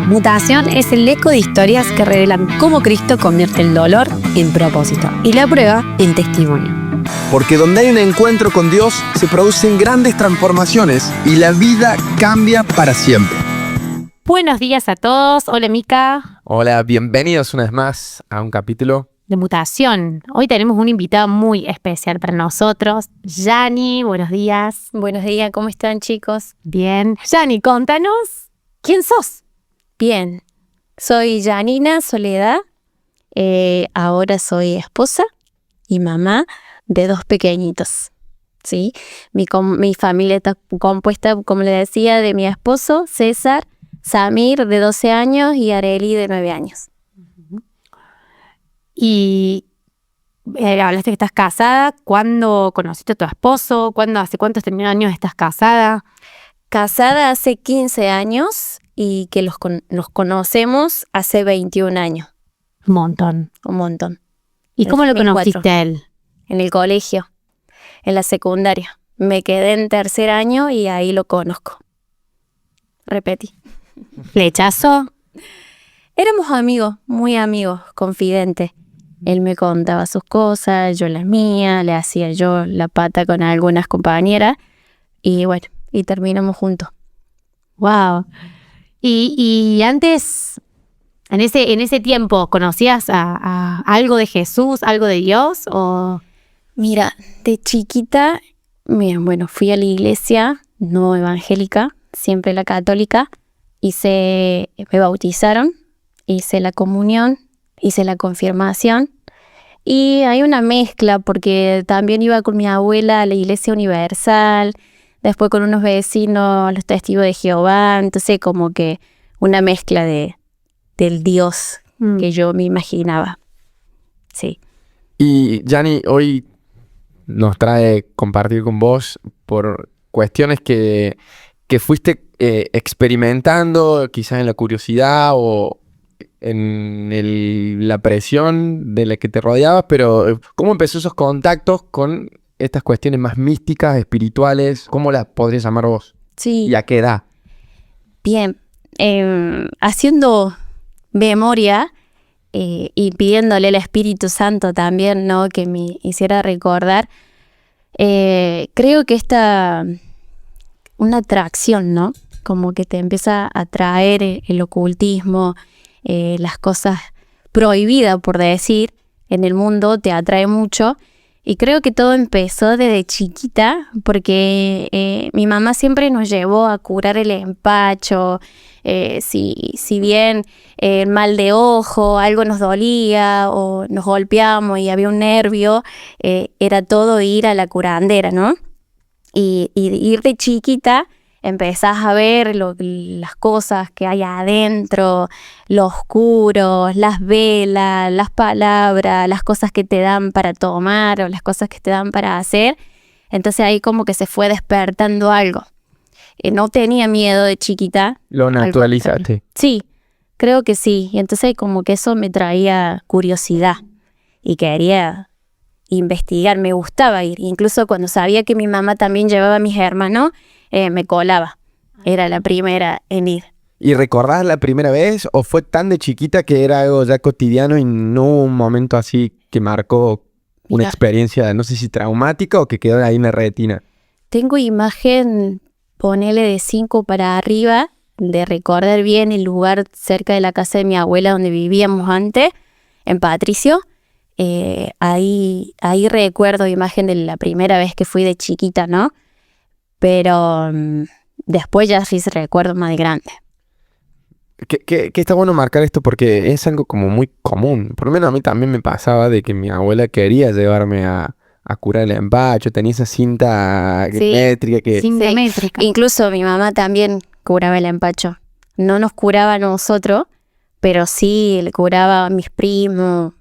Mutación es el eco de historias que revelan cómo Cristo convierte el dolor en propósito y la prueba en testimonio. Porque donde hay un encuentro con Dios, se producen grandes transformaciones y la vida cambia para siempre. Buenos días a todos. Hola, Mica. Hola, bienvenidos una vez más a un capítulo De Mutación. Hoy tenemos un invitado muy especial para nosotros. Yani, buenos días. Buenos días, ¿cómo están, chicos? Bien. Yani, contanos, ¿quién sos? Bien, soy Janina Soledad. Ahora soy esposa y mamá de 2 pequeñitos. ¿Sí? Mi familia está compuesta, como le decía, de mi esposo, César, Samir, de 12 años, y Areli, de 9 años. Y hablaste que estás casada. ¿Cuándo conociste a tu esposo? ¿Hace cuántos años estás casada? Casada hace 15 años y que los conocemos hace 21 años. Un montón. Un montón. ¿Y cómo lo 2004. conociste a él? En el colegio, en la secundaria. Me quedé en 3er año y ahí lo conozco. Repetí. ¿Flechazo? Éramos amigos, muy amigos, confidentes. Él me contaba sus cosas, yo las mías, le hacía yo la pata con algunas compañeras y bueno, y terminamos juntos. Wow. Y antes, en ese tiempo, ¿conocías a algo de Jesús, algo de Dios? O... Mira, de chiquita, bueno, fui a la iglesia no evangélica, siempre la católica, me bautizaron, hice la comunión, hice la confirmación y hay una mezcla porque también iba con mi abuela a la iglesia universal, después con unos vecinos a los testigos de Jehová, entonces como que una mezcla del Dios que yo me imaginaba. Sí. Y Yani hoy nos trae compartir con vos por cuestiones que fuiste experimentando, quizás en la curiosidad o en la presión de la que te rodeabas, pero ¿cómo empezó esos contactos con estas cuestiones más místicas, espirituales? ¿Cómo las podrías llamar vos? Sí. ¿Y a qué edad? Bien, haciendo memoria y pidiéndole al Espíritu Santo también, ¿no?, que me hiciera recordar, creo que una atracción, ¿no? Como que te empieza a atraer el ocultismo, las cosas prohibidas, por decir, en el mundo te atrae mucho. Y creo que todo empezó desde chiquita, porque mi mamá siempre nos llevó a curar el empacho. Si bien el mal de ojo, algo nos dolía o nos golpeamos y había un nervio, era todo ir a la curandera, ¿no? Y ir de chiquita empezás a ver las cosas que hay adentro, lo oscuro, las velas, las palabras, las cosas que te dan para tomar o las cosas que te dan para hacer. Entonces ahí como que se fue despertando algo. No tenía miedo de chiquita. ¿Lo naturalizaste? Sí, creo que sí. Y entonces como que eso me traía curiosidad y quería investigar, me gustaba ir. Incluso cuando sabía que mi mamá también llevaba a mis hermanos, me colaba. Era la primera en ir. ¿Y recordás la primera vez o fue tan de chiquita que era algo ya cotidiano y no un momento así que marcó una experiencia, no sé si traumática o que quedó ahí en la retina? Tengo imagen, ponele de 5 para arriba, de recordar bien el lugar cerca de la casa de mi abuela donde vivíamos antes, en Patricio. Ahí recuerdo imagen de la primera vez que fui de chiquita, ¿no? Pero después ya sí se recuerdo más de grande. Que está bueno marcar esto porque es algo como muy común. Por lo menos a mí también me pasaba de que mi abuela quería llevarme a curar el empacho. Tenía esa cinta métrica que... Cinta métrica. Incluso mi mamá también curaba el empacho. No nos curaba a nosotros, pero sí le curaba a mis primos.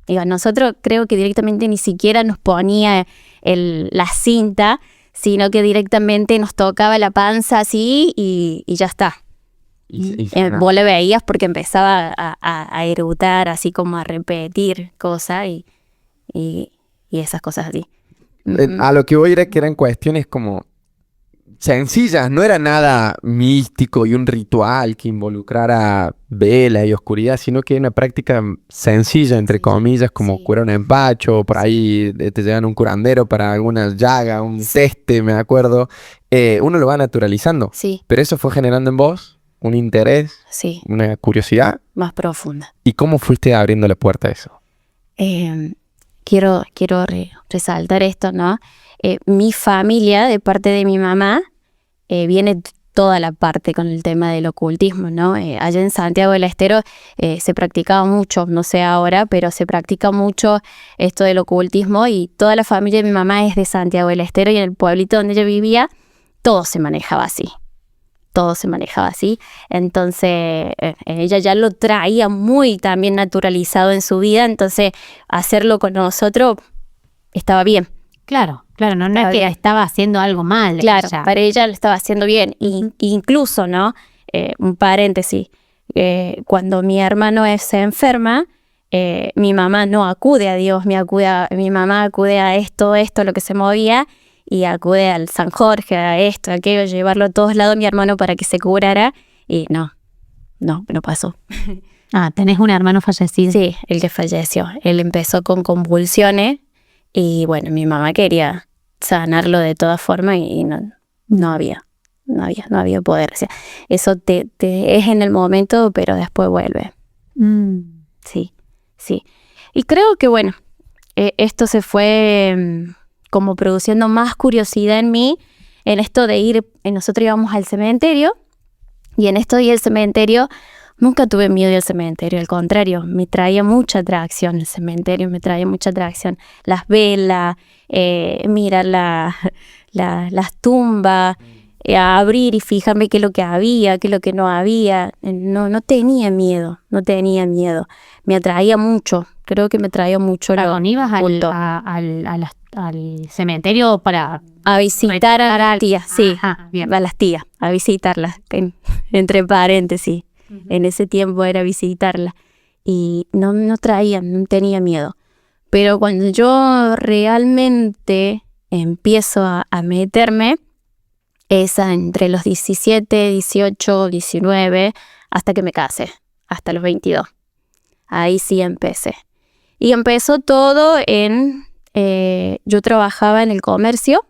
Digo, nosotros creo que directamente ni siquiera nos ponía la cinta, sino que directamente nos tocaba la panza así y ya está. Vos le veías porque empezaba a eructar, así como a repetir cosas y esas cosas así. A lo que voy era que eran cuestiones como sencillas, no era nada místico y un ritual que involucrara vela y oscuridad, sino que era una práctica sencilla, entre comillas, como Sí. curar un empacho, por ahí te llevan un curandero para alguna llaga, un teste, me acuerdo. Uno lo va naturalizando, Sí, pero eso fue generando en vos un interés, sí, una curiosidad. más profunda. ¿Y cómo fuiste abriendo la puerta a eso? Quiero resaltar esto, ¿no? Mi familia, de parte de mi mamá, viene toda la parte con el tema del ocultismo, ¿no? Allá en Santiago del Estero se practicaba mucho, no sé ahora, pero se practica mucho esto del ocultismo y toda la familia de mi mamá es de Santiago del Estero y en el pueblito donde ella vivía todo se manejaba así. Todo se manejaba así, entonces ella ya lo traía muy también naturalizado en su vida, entonces hacerlo con nosotros estaba bien. Claro, no es Está que bien. estaba haciendo algo mal. Claro, ella. para ella lo estaba haciendo bien. Incluso, ¿no? Un paréntesis, cuando mi hermano se enferma, mi mamá no acude a Dios, mi mamá acude a esto, lo que se movía, y acude al San Jorge, a esto, a aquello, llevarlo a todos lados mi hermano para que se curara, y no pasó. Tenés un hermano fallecido. Sí, el que falleció. Él empezó con convulsiones, y bueno, mi mamá quería sanarlo de todas formas y no había poder. O sea, eso te es en el momento, pero después vuelve. Sí. Y creo que bueno, esto se fue como produciendo más curiosidad en mí, en esto de ir, nosotros íbamos al cementerio, y en esto de ir al cementerio, nunca tuve miedo de ir al cementerio, al contrario, me traía mucha atracción el cementerio, me traía mucha atracción. Las velas, mirar las tumbas, abrir y fijarme qué es lo que había, qué es lo que no había. No tenía miedo. Me atraía mucho, creo que me atraía mucho. Perdón, ibas culto. al cementerio para... A visitar a las tías, sí, Ajá, bien. a las tías, a visitarlas, entre paréntesis. En ese tiempo era visitarlas. Y no tenía miedo. Pero cuando yo realmente empiezo a meterme, es entre los 17, 18, 19, hasta que me casé, hasta los 22. Ahí sí empecé. Y empezó todo yo trabajaba en el comercio,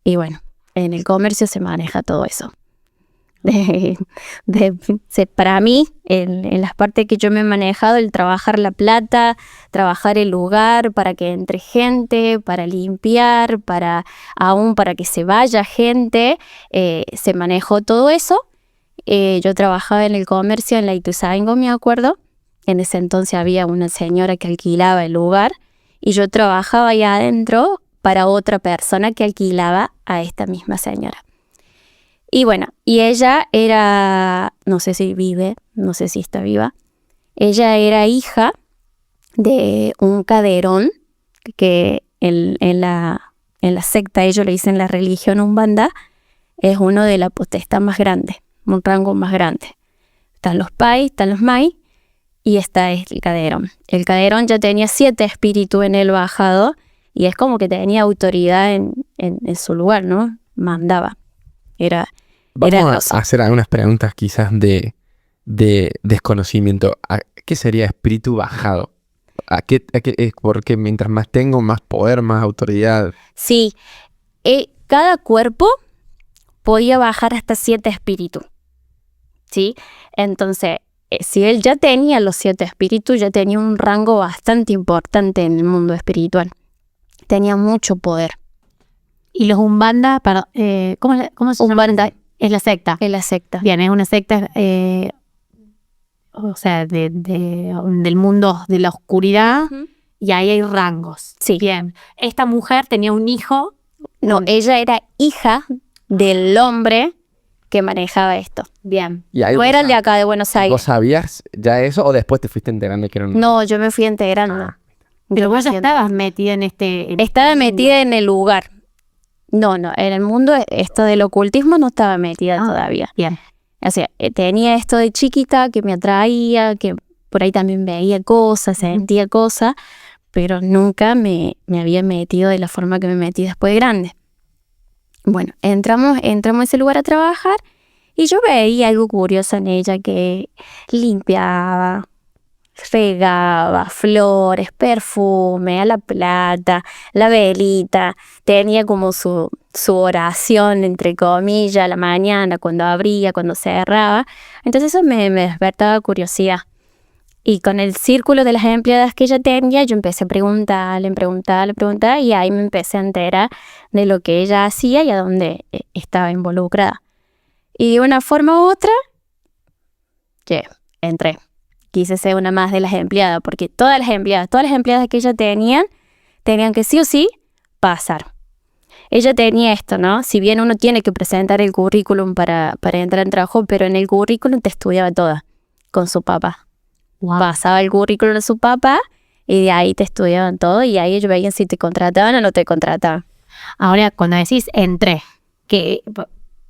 y bueno, en el comercio se maneja todo eso. Para mí, en las partes que yo me he manejado, el trabajar la plata, trabajar el lugar para que entre gente, para limpiar, aún para que se vaya gente, se manejó todo eso. Yo trabajaba en el comercio en la Ituzaingó, me acuerdo. En ese entonces había una señora que alquilaba el lugar y yo trabajaba ahí adentro para otra persona que alquilaba a esta misma señora. Y bueno, y ella era, no sé si vive, no sé si está viva, ella era hija de un caderón que en la secta, ellos le dicen la religión umbanda, es uno de la potestad más grande, un rango más grande. Están los pai, están los mai, y está el caderón. El caderón ya tenía 7 espíritus en él bajado, y es como que tenía autoridad en su lugar, ¿no? Mandaba. Vamos a hacer algunas preguntas quizás de desconocimiento. ¿Qué sería espíritu bajado? Porque mientras más tengo, más poder, más autoridad. Sí, cada cuerpo podía bajar hasta 7 espíritus, ¿sí? Entonces, si él ya tenía los 7 espíritus, ya tenía un rango bastante importante en el mundo espiritual. Tenía mucho poder. Y los Umbanda, ¿cómo se llama? Umbanda Es la secta. es la secta. Bien, es una secta, o sea, del mundo de la oscuridad, y ahí hay rangos. Sí. Bien. Esta mujer tenía un hijo. No, ella era hija del hombre que manejaba esto. Bien. Y ahí No era el de acá de Buenos Aires. ¿Vos sabías ya eso o después te fuiste enterando que era un... No, yo me fui integrando. Pero vos ya estabas metida en Estaba metida en el lugar. No, en el mundo esto del ocultismo no estaba metida todavía. Bien. O sea, tenía esto de chiquita que me atraía, que por ahí también veía cosas, sentía cosas, pero nunca me había metido de la forma que me metí después de grande. Bueno, entramos a ese lugar a trabajar y yo veía algo curioso en ella, que limpiaba, regaba flores, perfume, a la plata, la velita, tenía como su oración, entre comillas, a la mañana, cuando abría, cuando cerraba. Entonces eso me despertaba curiosidad. Y con el círculo de las empleadas que ella tenía, yo empecé a preguntarle, y ahí me empecé a enterar de lo que ella hacía y a dónde estaba involucrada. Y de una forma u otra, entré. Quise ser una más de las empleadas, porque todas las empleadas que ella tenían que sí o sí pasar. Ella tenía esto, ¿no? Si bien uno tiene que presentar el currículum para entrar en trabajo, pero en el currículum te estudiaba toda, con su papá. Wow. Pasaba el currículum de su papá y de ahí te estudiaban todo y ahí ellos veían si te contrataban o no te contrataban. Ahora, cuando decís entré, que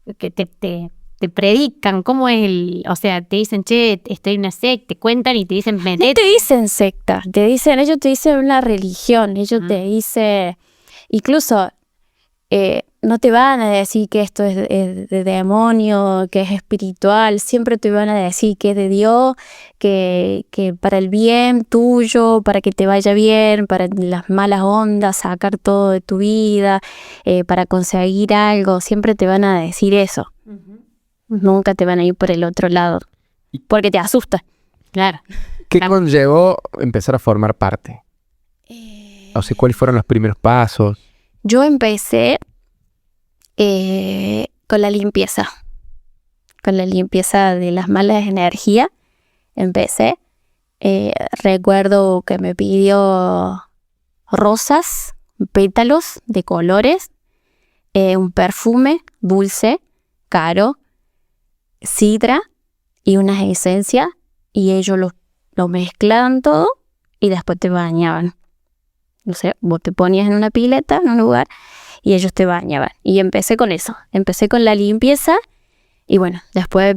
te predican, ¿cómo es o sea, te dicen, che, estoy en una secta, te cuentan y te dicen, metete? No te dicen secta, ellos te dicen una religión, ellos te dicen, incluso no te van a decir que esto es de demonio, que es espiritual, siempre te van a decir que es de Dios, que para el bien tuyo, para que te vaya bien, para las malas ondas, sacar todo de tu vida, para conseguir algo, siempre te van a decir eso. Nunca te van a ir por el otro lado, porque te asusta. Claro. ¿Qué conllevó empezar a formar parte? O sea, ¿cuáles fueron los primeros pasos? Yo empecé con la limpieza de las malas energías. Empecé. Recuerdo que me pidió rosas, pétalos de colores, un perfume dulce, caro, sidra y unas esencias, y ellos lo mezclaban todo y después te bañaban. No sé, vos te ponías en una pileta, en un lugar, y ellos te bañaban. Y empecé con eso, empecé con la limpieza, y bueno, después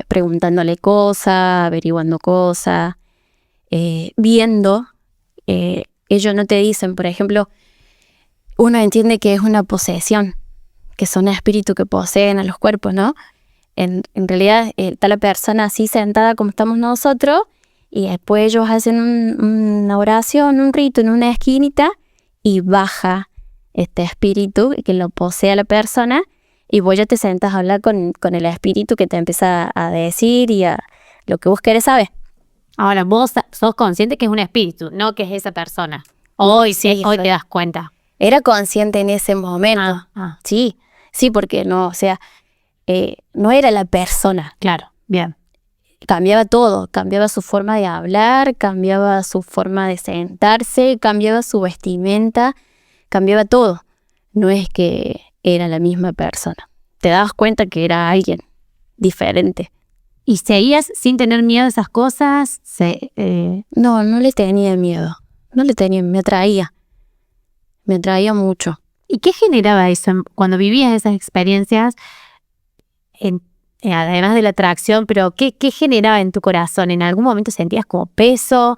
preguntándole cosas, averiguando cosas, viendo. Ellos no te dicen, por ejemplo, uno entiende que es una posesión, que son espíritus que poseen a los cuerpos, ¿no? En realidad está la persona así sentada como estamos nosotros, y después ellos hacen una oración, un rito en una esquinita, y baja este espíritu que lo posee a la persona, y vos ya te sentas a hablar con el espíritu que te empieza a decir y a lo que vos querés saber. Ahora, vos sos consciente que es un espíritu, no que es esa persona. Hoy sí, hoy te das cuenta. Era consciente en ese momento. Sí, porque no, o sea, no era la persona. Claro, bien. Cambiaba todo, cambiaba su forma de hablar, cambiaba su forma de sentarse, cambiaba su vestimenta, cambiaba todo. No es que era la misma persona. Te dabas cuenta que era alguien diferente. ¿Y seguías sin tener miedo a esas cosas? No le tenía miedo. Me atraía. Me atraía mucho. ¿Y qué generaba eso cuando vivías esas experiencias? Además de la atracción, pero ¿qué generaba en tu corazón? ¿En algún momento sentías como peso?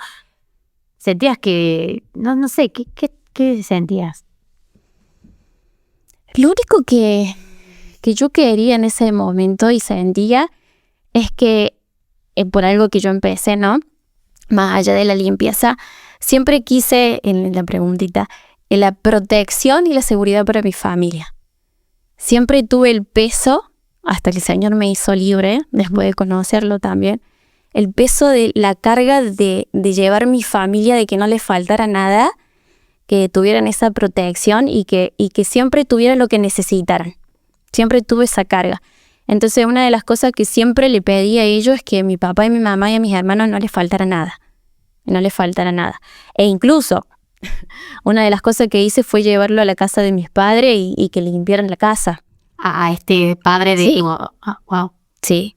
¿Sentías que... no sé, ¿qué sentías? Lo único que yo quería en ese momento y sentía es que, por algo que yo empecé, ¿no? Más allá de la limpieza, siempre quise, en la preguntita, en la protección y la seguridad para mi familia. Siempre tuve el peso, hasta que el Señor me hizo libre, después de conocerlo también, el peso de la carga de llevar mi familia, de que no les faltara nada, que tuvieran esa protección y que siempre tuvieran lo que necesitaran. Siempre tuve esa carga. Entonces, una de las cosas que siempre le pedí a ellos es que a mi papá y mi mamá y a mis hermanos no les faltara nada. No les faltara nada. E incluso, una de las cosas que hice fue llevarlo a la casa de mis padres y que limpiaran la casa. A este padre de... Sí. Wow. Sí.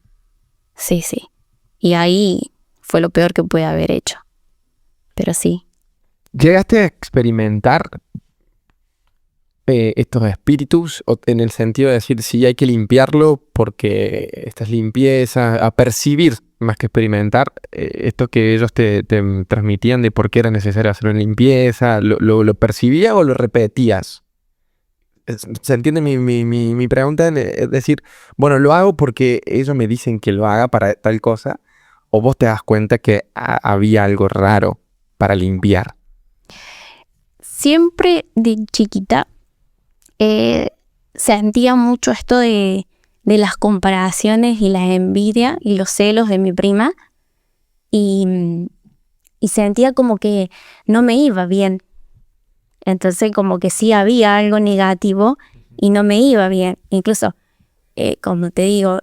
Y ahí fue lo peor que pude haber hecho. Pero sí. ¿Llegaste a experimentar estos espíritus en el sentido de decir sí hay que limpiarlo porque estas limpiezas, a percibir más que experimentar esto que ellos te transmitían de por qué era necesario hacer una limpieza? ¿Lo percibías o lo repetías? ¿Se entiende mi pregunta? Es decir, bueno, lo hago porque ellos me dicen que lo haga para tal cosa, o vos te das cuenta que había algo raro para limpiar. Siempre de chiquita sentía mucho esto de las comparaciones y la envidia y los celos de mi prima y sentía como que no me iba bien. Entonces como que sí había algo negativo y no me iba bien. Incluso, como te digo,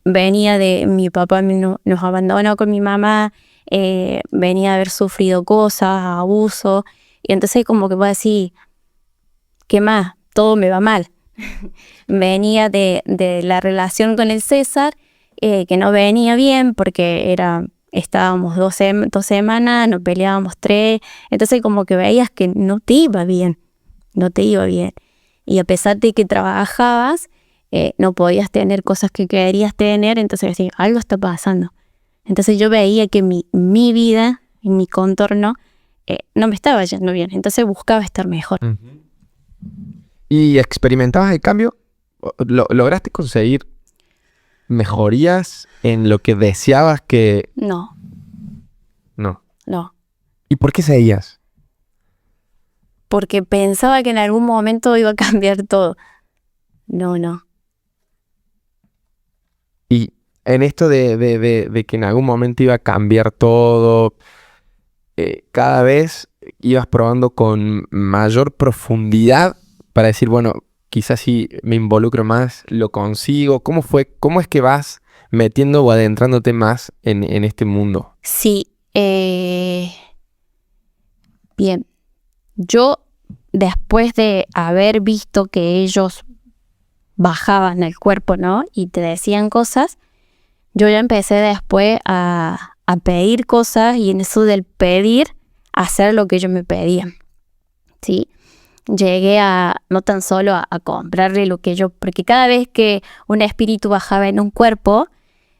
venía de mi papá nos abandonó con mi mamá, venía de haber sufrido cosas, abuso, y entonces como que voy a decir, ¿qué más? Todo me va mal. Venía de la relación con el César, que no venía bien porque estábamos 2 semanas, nos peleábamos 3, entonces como que veías que no te iba bien. Y a pesar de que trabajabas, no podías tener cosas que querías tener, entonces decía, algo está pasando. Entonces yo veía que mi vida, en mi contorno, no me estaba yendo bien, entonces buscaba estar mejor. ¿Y experimentabas el cambio? ¿Lograste conseguir mejorías en lo que deseabas que...? No. ¿Y por qué seguías? Porque pensaba que en algún momento iba a cambiar todo. No. Y en esto de que en algún momento iba a cambiar todo, cada vez ibas probando con mayor profundidad para decir, bueno, quizás si me involucro más, lo consigo. ¿Cómo es que vas metiendo o adentrándote más en este mundo? Sí. Bien. Yo, después de haber visto que ellos bajaban el cuerpo, ¿no? Y te decían cosas, yo ya empecé después a pedir cosas y en eso del pedir, hacer lo que ellos me pedían, ¿sí? Llegué no tan solo a comprarle lo que porque cada vez que un espíritu bajaba en un cuerpo,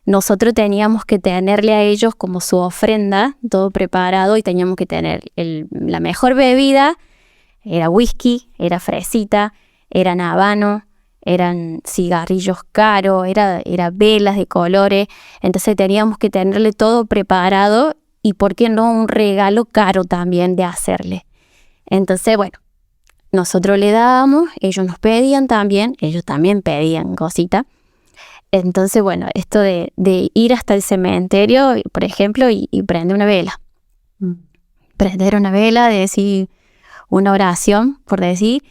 nosotros teníamos que tenerle a ellos como su ofrenda, todo preparado, y teníamos que tener la mejor bebida, era whisky, era fresita, eran habano, eran cigarrillos caros, era velas de colores, entonces teníamos que tenerle todo preparado y por qué no un regalo caro también de hacerle. Entonces, bueno, nosotros le dábamos, ellos nos pedían también, ellos también pedían cositas. Entonces, bueno, esto de ir hasta el cementerio, por ejemplo, y prender una vela. Prender una vela, decir una oración, por decir,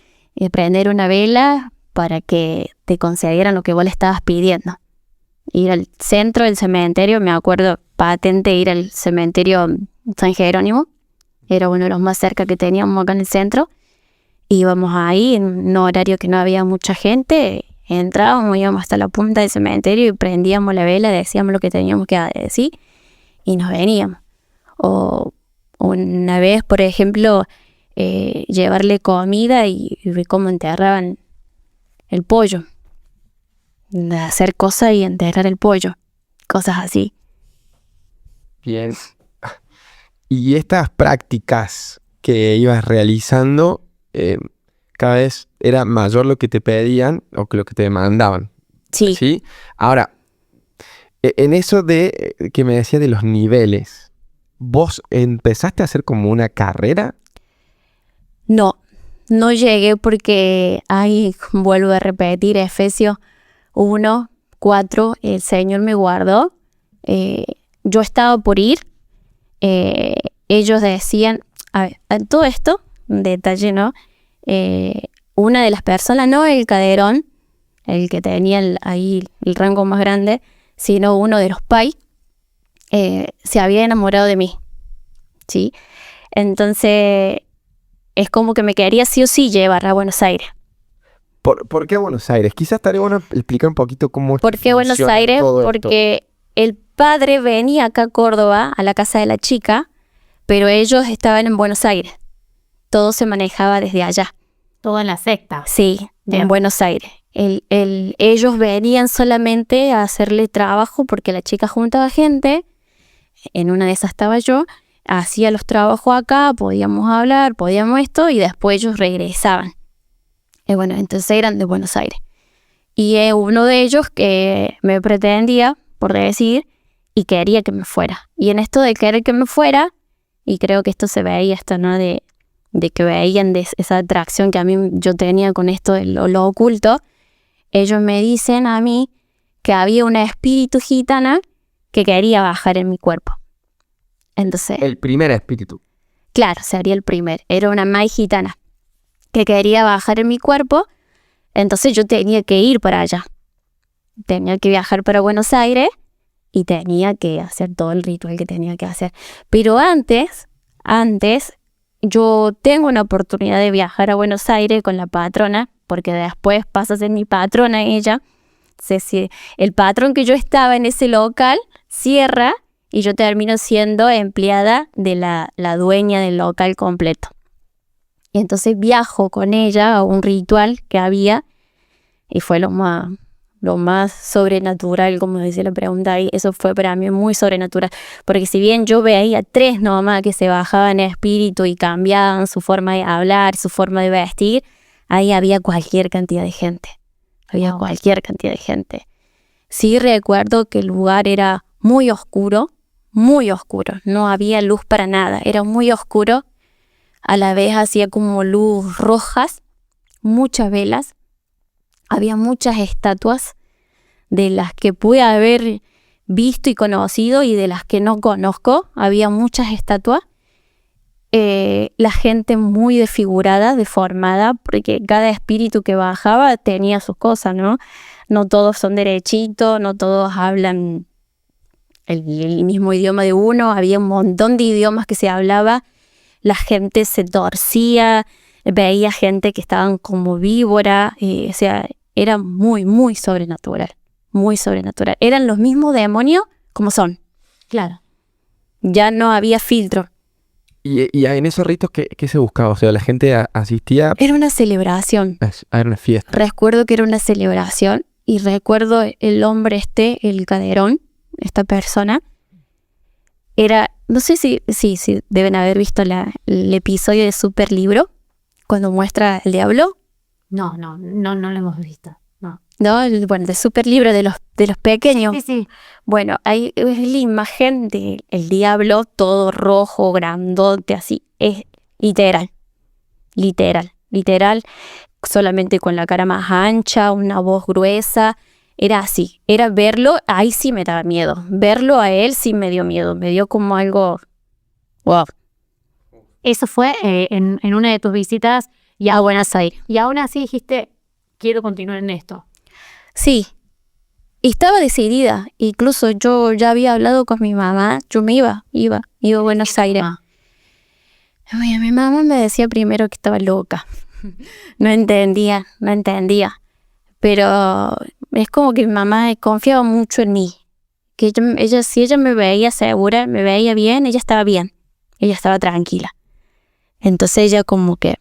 prender una vela para que te concedieran lo que vos le estabas pidiendo. Ir al centro del cementerio, me acuerdo patente ir al cementerio San Jerónimo, era uno de los más cerca que teníamos acá en el centro. Íbamos ahí en un horario que no había mucha gente, entrábamos, íbamos hasta la punta del cementerio y prendíamos la vela, decíamos lo que teníamos que decir y nos veníamos. O una vez, por ejemplo, llevarle comida y ver cómo enterraban el pollo. De hacer cosas y enterrar el pollo. Cosas así. Bien. Y estas prácticas que ibas realizando, cada vez era mayor lo que te pedían o que lo que te demandaban. Sí. ¿Sí? Ahora, en eso de que me decías de los niveles, ¿vos empezaste a hacer como una carrera? No llegué porque ahí vuelvo a repetir Efesios 1:4, el Señor me guardó. Yo estaba por ir. Ellos decían, a ver, todo esto, un detalle, ¿no? Una de las personas, no el caderón, el que tenía ahí el rango más grande, sino uno de los pais, se había enamorado de mí, ¿sí? Entonces, es como que me quería sí o sí llevar a Buenos Aires. ¿Por qué a Buenos Aires? Quizás estaría bueno explicar un poquito cómo ¿Por qué Buenos Aires? Porque el padre venía acá a Córdoba, a la casa de la chica, pero ellos estaban en Buenos Aires. Todo se manejaba desde allá. Todo en la secta. Sí, Bien. en Buenos Aires. Ellos venían solamente a hacerle trabajo porque la chica juntaba gente. En una de esas estaba yo. Hacía los trabajos acá, podíamos hablar, podíamos esto, y después ellos regresaban. Bueno, entonces eran de Buenos Aires. Y uno de ellos que me pretendía, por decir, y quería que me fuera. Y en esto de querer que me fuera, y creo que esto se veía, esto, ¿no? De que veían de esa atracción que a mí yo tenía con esto de lo oculto, ellos me dicen a mí que había una espíritu gitana que quería bajar en mi cuerpo. Entonces, El primer espíritu. claro, sería el primer. Era una maíz gitana que quería bajar en mi cuerpo. Entonces yo tenía que ir para allá. Tenía que viajar para Buenos Aires y tenía que hacer todo el ritual que tenía que hacer. Pero antes, yo tengo una oportunidad de viajar a Buenos Aires con la patrona, porque después pasa a ser mi patrona ella. Si el patrón que yo estaba en ese local cierra y yo termino siendo empleada de la dueña del local completo. Y entonces viajo con ella a un ritual que había y fue lo más sobrenatural, como decía la pregunta ahí. Eso fue para mí muy sobrenatural, porque si bien yo veía 3 nomás que se bajaban en espíritu y cambiaban su forma de hablar, su forma de vestir, ahí había cualquier cantidad de gente. Cualquier cantidad de gente. Sí recuerdo que el lugar era muy oscuro, no había luz para nada, era muy oscuro, a la vez hacía como luz rojas, muchas velas, había muchas estatuas de las que pude haber visto y conocido y de las que no conozco, había muchas estatuas, la gente muy desfigurada, deformada, porque cada espíritu que bajaba tenía sus cosas, ¿no? No todos son derechitos, no todos hablan el mismo idioma de uno, había un montón de idiomas que se hablaba, la gente se torcía, veía gente que estaban como víbora, o sea, era muy, muy sobrenatural, muy sobrenatural. Eran los mismos demonios como son. Claro. Ya no había filtro. Y en esos ritos, ¿qué se buscaba? O sea, la gente asistía Era una celebración. a una fiesta. Recuerdo que era una celebración y recuerdo el hombre el caderón, esta persona, era, no sé si deben haber visto el episodio de Super Libro, cuando muestra el diablo. No lo hemos visto. No. ¿No? Bueno, de Super Libro de los pequeños. Sí. Bueno, ahí es la imagen del diablo, todo rojo, grandote, así. Es literal, solamente con la cara más ancha, una voz gruesa. Era así, era verlo, ahí sí me daba miedo. Verlo a él sí me dio miedo, me dio como algo, wow. Eso fue en una de tus visitas A Buenos Aires. y aún así dijiste, quiero continuar en esto. Sí, y estaba decidida. Incluso yo ya había hablado con mi mamá, yo me iba a Buenos Aires. Oye, mi mamá me decía primero que estaba loca. No entendía. Pero es como que mi mamá confiaba mucho en mí. Que si ella me veía segura, me veía bien, ella estaba bien. Ella estaba tranquila. Entonces ella como que...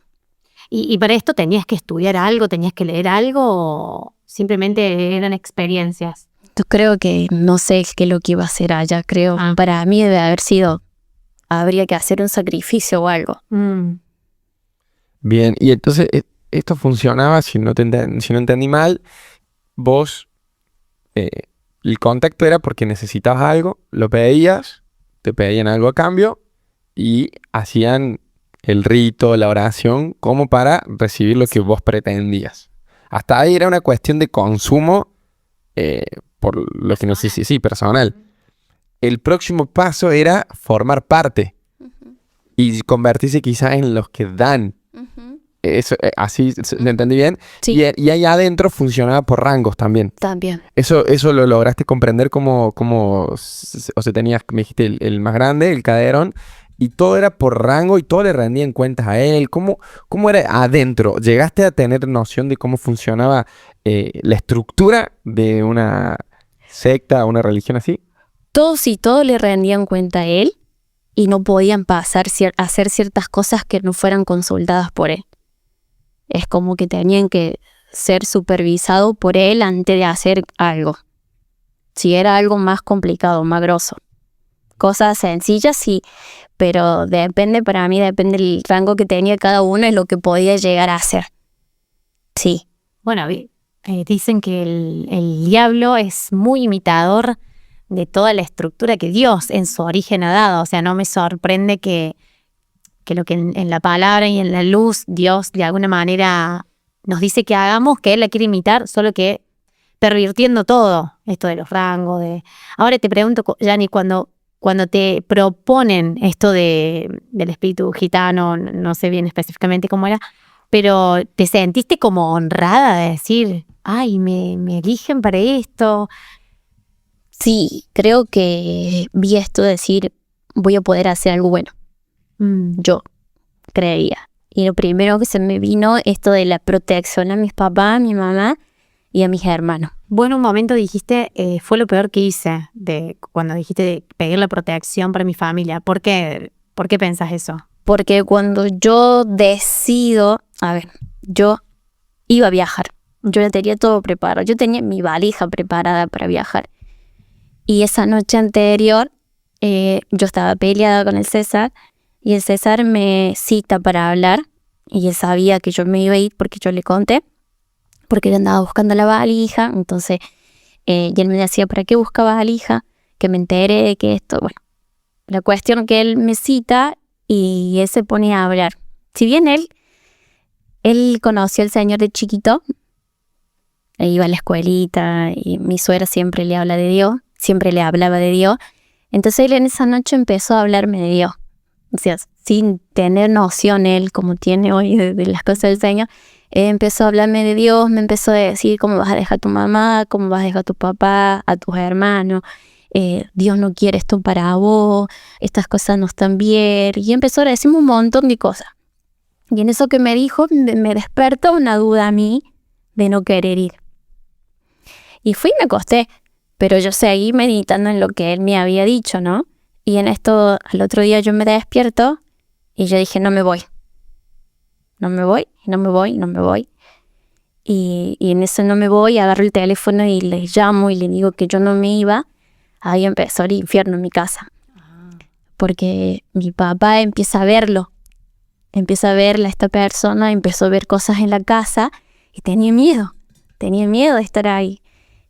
¿Y para esto tenías que estudiar algo, tenías que leer algo o simplemente eran experiencias? Yo creo que no sé qué es lo que iba a hacer allá. Creo, para mí debe haber sido... Habría que hacer un sacrificio o algo. Bien, y entonces esto funcionaba, si no entendí mal, vos, el contacto era porque necesitabas algo, lo pedías, te pedían algo a cambio y hacían el rito, la oración, como para recibir lo que vos pretendías. Hasta ahí era una cuestión de consumo, por lo que no sé si personal. El próximo paso era formar parte y convertirse quizás en los que dan. Eso, así, ¿me entendí bien? Sí. Y ahí adentro funcionaba por rangos también. También. Eso lo lograste comprender como o sea, tenías, me dijiste, el más grande, el caderón, y todo era por rango y todo le rendían cuentas a él. ¿Cómo era adentro? ¿Llegaste a tener noción de cómo funcionaba la estructura de una secta o una religión así? Todos y todos le rendían cuenta a él y no podían pasar a hacer ciertas cosas que no fueran consultadas por él. Es como que tenían que ser supervisados por él antes de hacer algo. Si era algo más complicado, más grosso. Cosas sencillas sí, pero para mí depende del rango que tenía cada uno y lo que podía llegar a hacer. Sí, Bueno, dicen que el diablo es muy imitador de toda la estructura que Dios en su origen ha dado. O sea, no me sorprende que lo que en la palabra y en la luz Dios de alguna manera nos dice que hagamos, que Él la quiere imitar, solo que pervirtiendo todo, esto de los rangos. Ahora te pregunto, Yanni, cuando te proponen esto del espíritu gitano, no sé bien específicamente cómo era, pero ¿te sentiste como honrada de decir, ay, me eligen para esto? sí, creo que vi esto de decir, voy a poder hacer algo bueno. Yo creía. Y lo primero que se me vino esto de la protección a mis papás, a mi mamá y a mis hermanos. Vos en un momento dijiste, fue lo peor que hice, cuando dijiste de pedir la protección para mi familia. ¿Por qué pensás eso? Porque cuando yo decido, yo iba a viajar. Yo ya tenía todo preparado. Yo tenía mi valija preparada para viajar. Y esa noche anterior, yo estaba peleada con el César. Y el César me cita para hablar. Y él sabía que yo me iba a ir porque yo le conté. Porque él andaba buscando la valija. Entonces, y él me decía, ¿para qué buscaba valija? Que me enteré de que esto, bueno. La cuestión que él me cita y él se pone a hablar. Si bien él conoció al Señor de chiquito, iba a la escuelita y mi suegra siempre le habla de Dios, siempre le hablaba de Dios. Entonces él en esa noche empezó a hablarme de Dios. O sea, sin tener noción él, como tiene hoy de las cosas del Señor, empezó a hablarme de Dios, me empezó a decir cómo vas a dejar a tu mamá, cómo vas a dejar a tu papá, a tus hermanos. Dios no quiere esto para vos, estas cosas no están bien. Y empezó a decirme un montón de cosas. Y en eso que me dijo, me despertó una duda a mí de no querer ir. Y fui y me acosté, pero yo seguí meditando en lo que él me había dicho, ¿no? Y en esto, al otro día yo me despierto y yo dije, no me voy. No me voy, no me voy, no me voy. Y en eso no me voy, agarro el teléfono y le llamo y le digo que yo no me iba. Ahí empezó el infierno en mi casa. Porque mi papá empieza a verlo. Empieza a verla a esta persona, empezó a ver cosas en la casa y tenía miedo de estar ahí.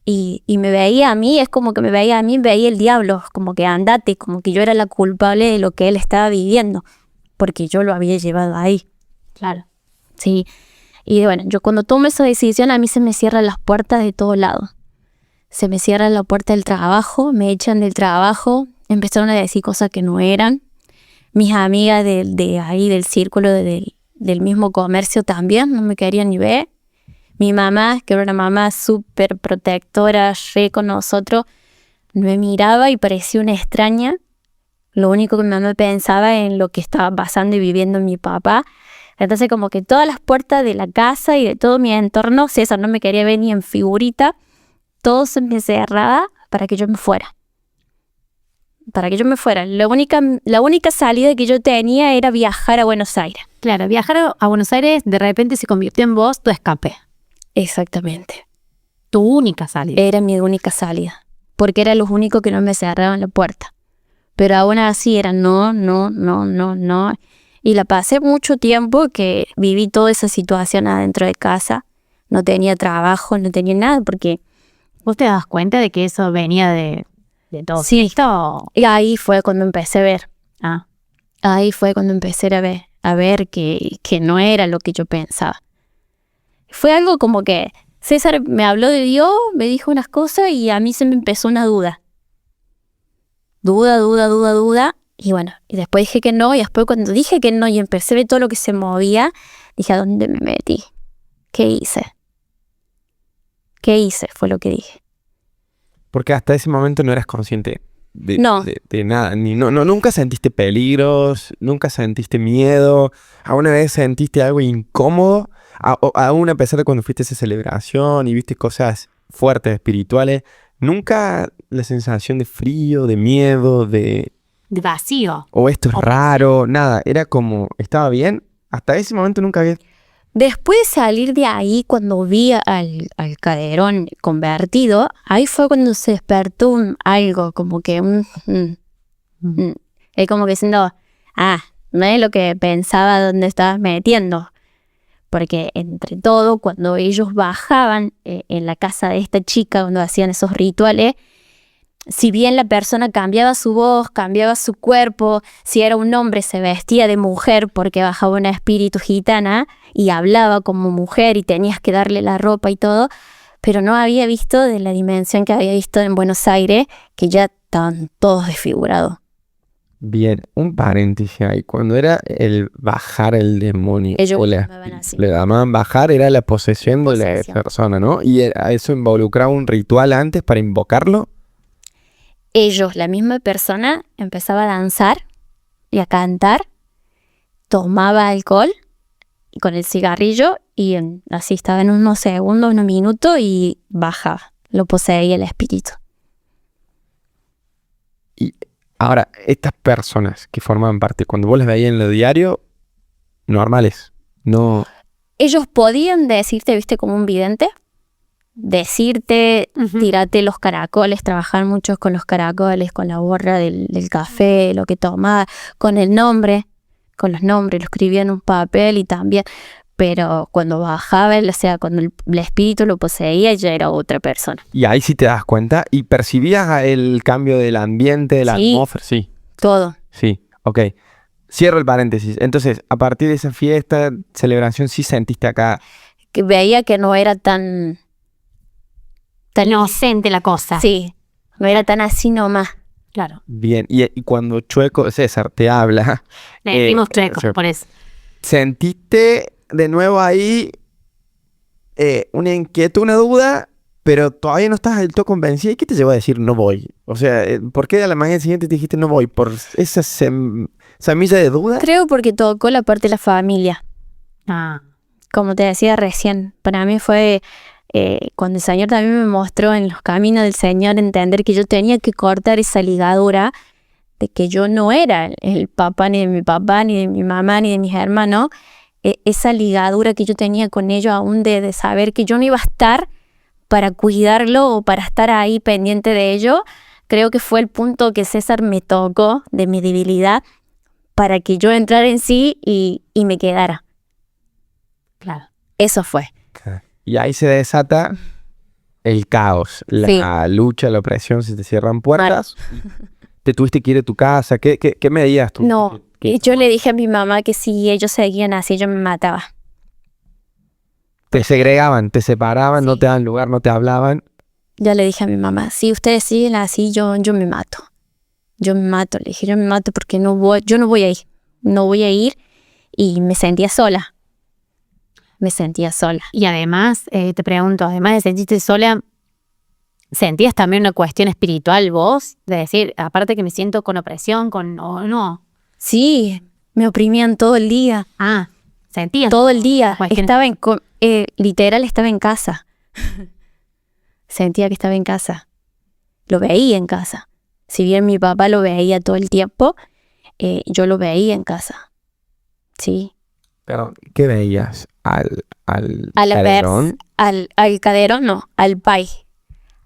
Y me veía a mí, es como que me veía a mí, veía el diablo, como que andate, como que yo era la culpable de lo que él estaba viviendo, porque yo lo había llevado ahí. Claro. Sí. Y bueno, yo cuando tomo esa decisión a mí se me cierran las puertas de todos lados. Se me cierra la puerta del trabajo, me echan del trabajo, empezaron a decir cosas que no eran. Mis amigas de ahí, del círculo del mismo comercio también, no me querían ni ver. Mi mamá, que era una mamá súper protectora, re con nosotros, me miraba y parecía una extraña. Lo único que mi mamá pensaba en lo que estaba pasando y viviendo mi papá. Entonces como que todas las puertas de la casa y de todo mi entorno, César no me quería ver ni en figurita, todo se me cerraba para que yo me fuera. Para que yo me fuera. La única salida que yo tenía era viajar a Buenos Aires. Claro, viajar a Buenos Aires de repente se convirtió en vos tu escape. Exactamente. Tu única salida. Era mi única salida. Porque era los únicos que no me cerraban la puerta. Pero aún así era no. Y la pasé mucho tiempo que viví toda esa situación adentro de casa. No tenía trabajo, no tenía nada porque... ¿Vos te das cuenta de que eso venía de todo Sí. esto? Y ahí fue cuando empecé a ver. Ah. Ahí fue cuando empecé a ver que no era lo que yo pensaba. Fue algo como que César me habló de Dios, me dijo unas cosas y a mí se me empezó una duda. Duda. Y bueno, y después dije que no, y después cuando dije que no y empecé a ver todo lo que se movía, dije, ¿a dónde me metí? ¿Qué hice? Fue lo que dije. Porque hasta ese momento no eras consciente No. de nada. Nunca sentiste peligros, nunca sentiste miedo. ¿Alguna vez sentiste algo incómodo? Aún a pesar de cuando fuiste a esa celebración y viste cosas fuertes, espirituales, ¿nunca la sensación de frío, de miedo, de Vacío. o esto es raro? Nada, era como, ¿estaba bien? Hasta ese momento nunca había... Después de salir de ahí, cuando vi al Calderón convertido, ahí fue cuando se despertó algo, como que es como que diciendo, no es lo que pensaba dónde estabas metiendo. porque entre todo, cuando ellos bajaban en la casa de esta chica, cuando hacían esos rituales, si bien la persona cambiaba su voz, cambiaba su cuerpo, si era un hombre se vestía de mujer porque bajaba una espíritu gitana y hablaba como mujer y tenías que darle la ropa y todo, pero no había visto de la dimensión que había visto en Buenos Aires, que ya estaban todos desfigurados. Bien, un paréntesis ahí. Cuando era el bajar el demonio, Ellos o llamaban así. le llamaban bajar, era la posesión de la Posesión. persona, ¿no? Y eso involucraba un ritual antes para invocarlo. Ellos, la misma persona, empezaba a danzar y a cantar, tomaba alcohol con el cigarrillo y así estaba en unos segundos, unos minutos y bajaba, lo poseía el espíritu. Y ahora, estas personas que formaban parte, cuando vos las veías en lo diario, normales, no... Ellos podían decirte, viste, como un vidente, decirte, tírate los caracoles, trabajar mucho con los caracoles, con la borra del café, lo que tomaba, con el nombre, con los nombres, lo escribía en un papel y también, pero cuando bajaba, o sea, cuando el espíritu lo poseía, ya era otra persona. Y ahí sí te das cuenta y percibías el cambio del ambiente, de la Sí. atmósfera. Sí, Todo. sí, ok. Cierro el paréntesis. Entonces, a partir de esa fiesta, celebración, sí sentiste acá... Que veía que no era tan Inocente la cosa. sí, no era tan así nomás. Claro. Bien, y cuando Chueco, César, te habla, Le decimos chueco, o sea, por eso. ¿sentiste de nuevo ahí una inquietud, una duda, pero todavía no estás del todo convencida? ¿Y qué te llevó a decir no voy? O sea, ¿por qué a la mañana siguiente te dijiste no voy? ¿Por esa semilla de duda? Creo porque tocó la parte de la familia. Ah, Como te decía recién, para mí fue cuando el Señor también me mostró en los caminos del Señor entender que yo tenía que cortar esa ligadura de que yo no era el papá ni de mi papá, ni de mi mamá, ni de mis hermanos. Esa ligadura que yo tenía con ellos aún de saber que yo no iba a estar para cuidarlo o para estar ahí pendiente de ello. Creo que fue el punto que César me tocó de mi debilidad para que yo entrara en sí y me quedara. claro. Eso fue. Y ahí se desata el caos, la lucha, la opresión, se te cierran puertas. Te tuviste que ir a tu casa. ¿Qué medías tú? No, yo le dije a mi mamá que si ellos seguían así, yo me mataba. Te segregaban, te separaban, no Sí. te daban lugar, no te hablaban. Ya le dije a mi mamá, si ustedes siguen así, yo me mato. Yo me mato, le dije, yo me mato porque yo no voy a ir. No voy a ir y me sentía sola. Me sentía sola. Y además, te pregunto, además de sentirte sola, ¿sentías también una cuestión espiritual vos? De decir, aparte que me siento con opresión, o no. Sí, me oprimían todo el día. Ah, sentías. Todo el día. Cuestión- Literal estaba en casa. Sentía que estaba en casa. Lo veía en casa. Si bien mi papá lo veía todo el tiempo, yo lo veía en casa. Sí. Pero, ¿qué veías? Al Caderón, no, al pai.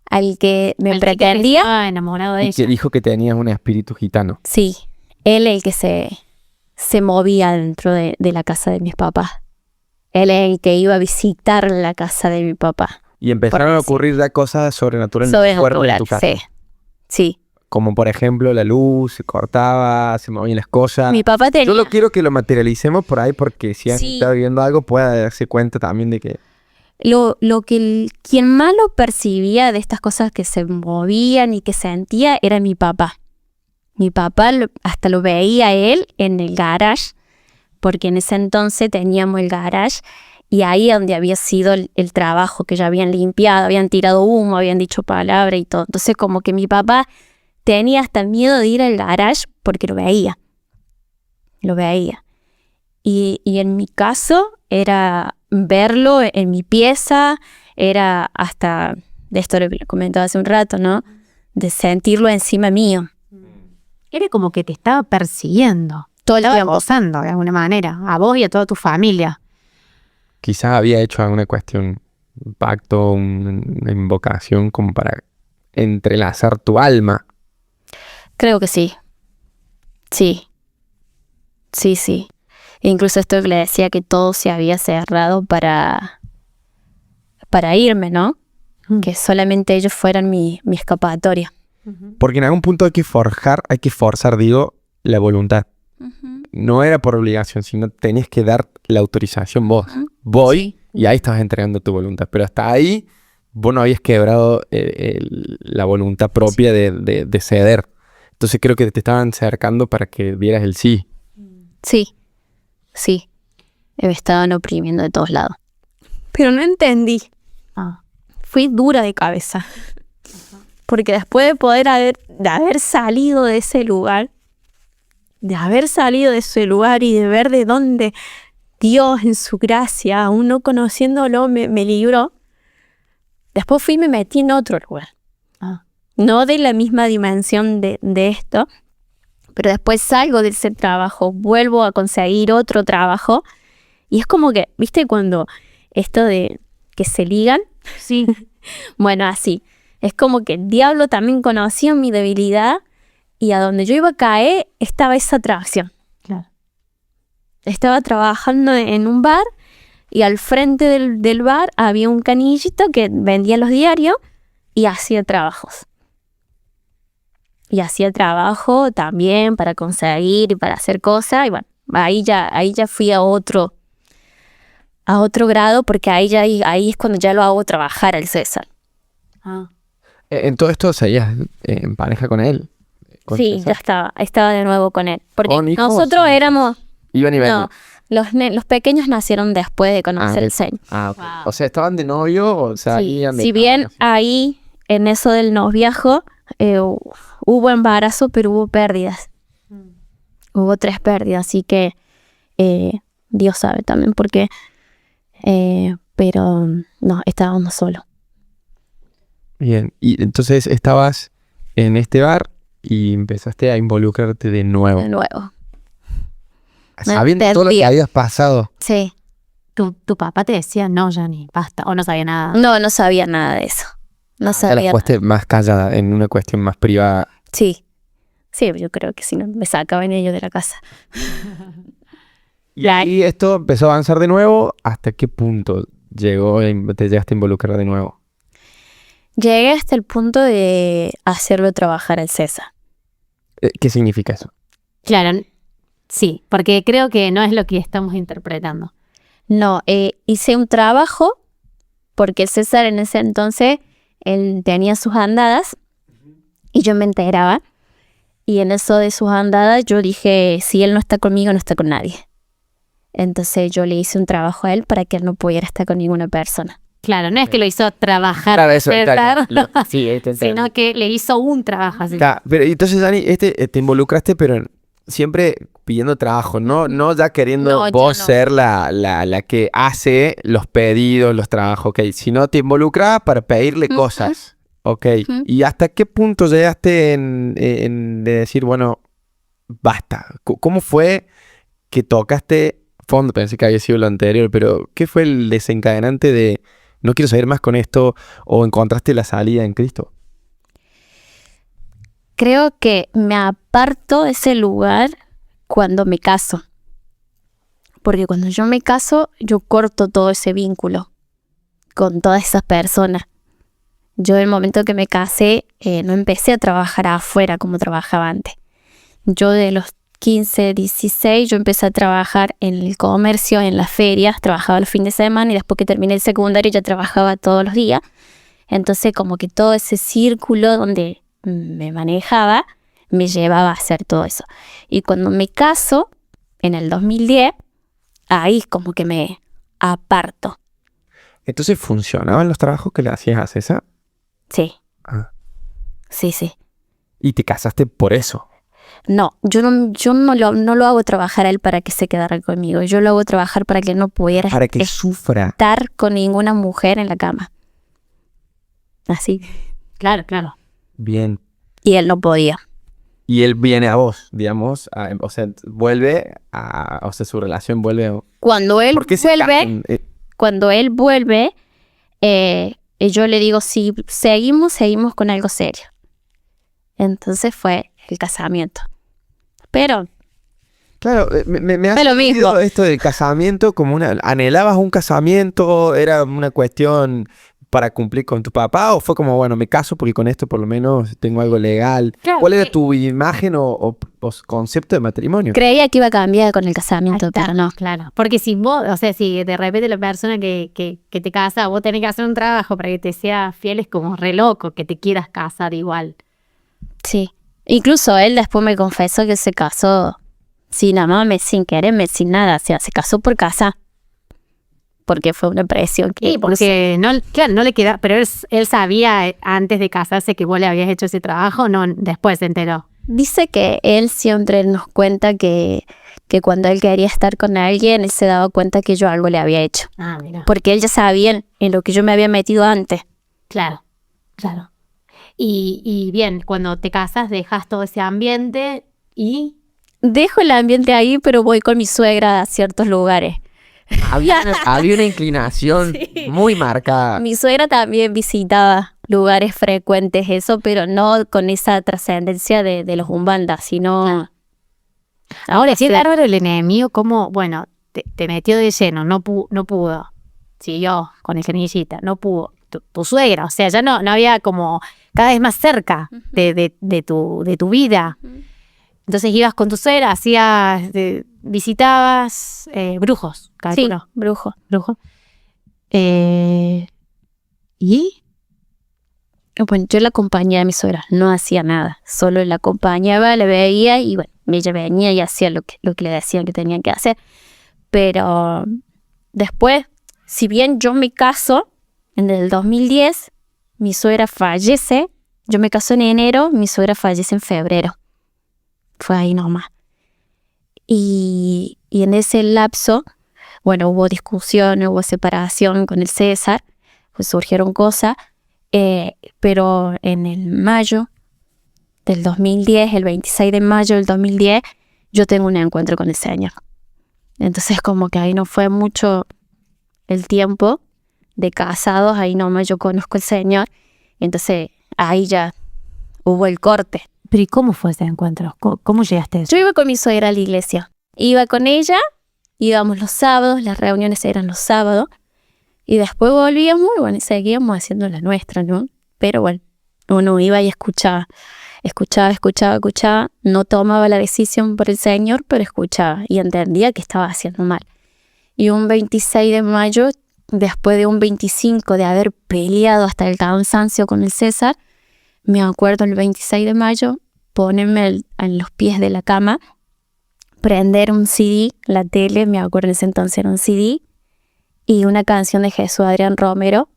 Al que me El que pretendía. estaba enamorado de y que ella. dijo que tenías un espíritu gitano. Sí, él el que se movía dentro de la casa de mis papás. Él es el que iba a visitar la casa de mi papá. Y empezaron a ocurrir ya cosas sobrenaturales en tu cuerpo, en Sobrenatural, tu casa. sí. Sí. Como por ejemplo la luz se cortaba, se movían las cosas. Mi papá tenía... Yo lo quiero que lo materialicemos por ahí porque si alguien Sí. está viendo algo pueda darse cuenta también de que... Lo que quien más lo percibía de estas cosas que se movían y que sentía era mi papá. Mi papá hasta lo veía él en el garage, porque en ese entonces teníamos el garage y ahí donde había sido el trabajo que ya habían limpiado, habían tirado humo, habían dicho palabra y todo. Entonces como que mi papá tenía hasta miedo de ir al garage porque lo veía. Lo veía. Y en mi caso era verlo en mi pieza, era hasta, de esto lo comentaba hace un rato, ¿no? De sentirlo encima mío. Era como que te estaba persiguiendo. Todo el Estaba tiempo. acosando de alguna manera. A vos y a toda tu familia. Quizás había hecho alguna cuestión, un pacto, una invocación como para entrelazar tu alma. Creo que sí. Sí. Sí, sí. E incluso esto que le decía que todo se había cerrado para irme, ¿no? Que solamente ellos fueran mi escapatoria. Porque en algún punto hay que forzar, digo, la voluntad. No era por obligación, sino tenías que dar la autorización vos. Voy, y ahí estabas entregando tu voluntad. Pero hasta ahí vos no habías quebrado la voluntad propia de ceder. Entonces creo que te estaban acercando para que dieras el sí. Sí. Me estaban oprimiendo de todos lados. Pero no entendí. Fui dura de cabeza. Porque después de haber salido de ese lugar, y de ver de dónde Dios en su gracia, aún no conociéndolo, me libró, después fui y me metí en otro lugar. No de la misma dimensión de esto, pero después salgo de ese trabajo, vuelvo a conseguir otro trabajo, y es como que, ¿viste cuando esto de que se ligan? Sí. Bueno, así. Es como que el diablo también conocía mi debilidad y a donde yo iba a caer estaba esa atracción. Claro. Estaba trabajando en un bar y al frente del bar había un canillito que vendía los diarios y hacía trabajos. Y hacía trabajo también para conseguir y para hacer cosas. Y bueno, ahí ya fui a otro grado, porque ahí es cuando ya lo hago trabajar al César. En todo esto seguías en pareja con él. Sí, César. ya estaba de nuevo con él. Porque ¿Con hijos? nosotros éramos... Iban y venían. No, los pequeños nacieron después de conocer el Señor. Ok. Wow. O sea, ¿estaban de novio o sea, Sí, iban de si bien novio? ahí, en eso del noviazgo, hubo embarazo, pero hubo pérdidas. Hubo 3 pérdidas, así que Dios sabe también por qué. Pero no, estábamos solos. Bien, y entonces estabas en este bar y empezaste a involucrarte de nuevo. De nuevo. Sabiendo todo lo que perdía. habías pasado. Sí. ¿Tu papá te decía, no, Jani, basta? ¿O no sabía nada? No sabía nada de eso. No Ya sabía la nada. fuiste más callada en una cuestión más privada. Sí, yo creo que si no me sacaban ellos de la casa. Y ahí esto empezó a avanzar de nuevo. ¿Hasta qué punto te llegaste a involucrar de nuevo? Llegué hasta el punto de hacerlo trabajar al César. ¿Qué significa eso? Claro, sí, porque creo que no es lo que estamos interpretando. No, hice un trabajo porque César en ese entonces, él tenía sus andadas y yo me enteraba. Y en eso de sus andadas yo dije, si él no está conmigo, no está con nadie. Entonces yo le hice un trabajo a él para que él no pudiera estar con ninguna persona. Claro, no es que lo hizo trabajar, Claro, eso, César, sí, sino que le hizo un trabajo así. Claro, pero entonces, Dani, te involucraste, pero siempre pidiendo trabajo, no ya queriendo No, yo vos no. ser la que hace los pedidos, los trabajos, ok, sino te involucrabas para pedirle cosas, ok. ¿Y hasta qué punto llegaste en de decir, bueno, basta? ¿Cómo fue que tocaste fondo? Pensé que había sido lo anterior, pero ¿qué fue el desencadenante de no quiero seguir más con esto o encontraste la salida en Cristo? Creo que me aparto de ese lugar cuando me caso. Porque cuando yo me caso, yo corto todo ese vínculo con todas esas personas. Yo en el momento que me casé, no empecé a trabajar afuera como trabajaba antes. Yo de los 15, 16, yo empecé a trabajar en el comercio, en las ferias, trabajaba los fines de semana y después que terminé el secundario ya trabajaba todos los días. Entonces como que todo ese círculo donde me manejaba me llevaba a hacer todo eso. Y cuando me caso, en el 2010, ahí como que me aparto. Entonces, ¿funcionaban los trabajos que le hacías a César? Sí. Ah. Sí. Y te casaste por eso. No, yo no lo hago trabajar a él para que se quedara conmigo. Yo lo hago trabajar para que no pudiera Para que sufra. estar con ninguna mujer en la cama. Así. Claro. Bien. Y él no podía. Y él viene a vos, digamos, o sea, o sea, su relación vuelve. Cuando él ¿Por qué se vuelve, casan? yo le digo, si seguimos con algo serio. Entonces fue el casamiento. Pero Claro, me ha Fue lo sentido mismo. esto del casamiento como ¿anhelabas un casamiento? ¿Era una cuestión para cumplir con tu papá? ¿O fue como, bueno, me caso porque con esto por lo menos tengo algo legal? Claro, ¿Cuál era sí. tu imagen o concepto de matrimonio? Creía que iba a cambiar con el Ahí casamiento, está, pero no. claro. Porque si vos, o sea, si de repente la persona que te casa, vos tenés que hacer un trabajo para que te sea fiel, es como re loco que te quieras casar igual. Sí. Incluso él después me confesó que se casó sin amarme, sin quererme, sin nada. O sea, se casó por casa. Porque fue una presión que Sí, porque no, claro, no le queda, pero él sabía antes de casarse que vos le habías hecho ese trabajo, no, después se enteró. dice que él siempre nos cuenta que cuando él quería estar con alguien, él se daba cuenta que yo algo le había hecho. Ah, mira. Porque él ya sabía en lo que yo me había metido antes. Claro, claro. Y bien, cuando te casas dejas todo ese ambiente y... Dejo el ambiente ahí, pero voy con mi suegra a ciertos lugares. Había una inclinación muy marcada. Mi suegra también visitaba lugares frecuentes, eso, pero no con esa trascendencia de los umbandas, sino... Ahora sí, bárbaro el enemigo, como, bueno, te metió de lleno, no pudo. Siguió con el canillita, no pudo. Tu suegra, o sea, ya no había como cada vez más cerca de tu vida. Entonces ibas con tu suegra, visitabas brujos, Sí, calculo. brujo. Brujos. ¿Y? Bueno, yo la acompañaba a mi suegra, no hacía nada, solo la acompañaba, la veía y bueno, ella venía y hacía lo que le decían que tenía que hacer. Pero después, si bien yo me caso en el 2010, mi suegra fallece, yo me caso en enero, mi suegra fallece en febrero. Fue ahí nomás. Y en ese lapso, bueno, hubo discusión, hubo separación con el César, pues surgieron cosas. Pero en el mayo del 2010, el 26 de mayo del 2010, yo tengo un encuentro con el Señor. Entonces como que ahí no fue mucho el tiempo de casados, ahí nomás yo conozco al Señor. Y entonces ahí ya hubo el corte. ¿Pero y cómo fue ese encuentro? ¿Cómo llegaste a eso? Yo iba con mi suegra a la iglesia. Iba con ella, íbamos los sábados, las reuniones eran los sábados. Y después volvíamos y bueno, seguíamos haciendo la nuestra, ¿no? Pero bueno, uno iba y escuchaba. No tomaba la decisión por el Señor, pero escuchaba y entendía que estaba haciendo mal. Y un 26 de mayo, después de un 25 de haber peleado hasta el cansancio con el César, me acuerdo el 26 de mayo, ponerme en los pies de la cama, prender un CD, la tele, me acuerdo en ese entonces era un CD, y una canción de Jesús Adrián Romero,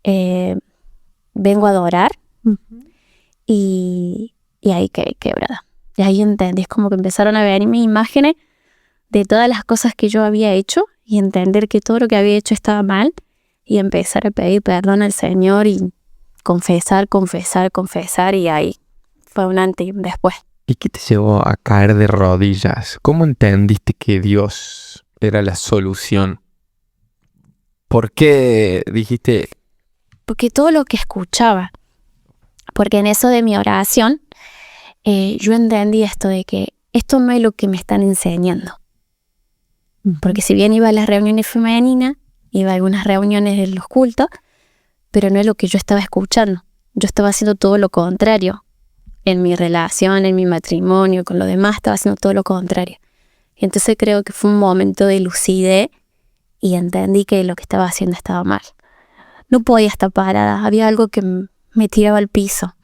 Vengo a adorar, y ahí quedé quebrada. Y ahí entendí, es como que empezaron a venir mis imágenes de todas las cosas que yo había hecho y entender que todo lo que había hecho estaba mal y empezar a pedir perdón al Señor y confesar y ahí fue un antes y un después. ¿Y qué te llevó a caer de rodillas? ¿Cómo entendiste que Dios era la solución? ¿Por qué dijiste? Porque todo lo que escuchaba, porque en eso de mi oración, yo entendí esto de que esto no es lo que me están enseñando. Porque si bien iba a las reuniones femeninas, iba a algunas reuniones de los cultos, pero no es lo que yo estaba escuchando. Yo estaba haciendo todo lo contrario. En mi relación, en mi matrimonio, con lo demás, estaba haciendo todo lo contrario. Y entonces creo que fue un momento de lucidez y entendí que lo que estaba haciendo estaba mal. No podía estar parada, había algo que me tiraba al piso.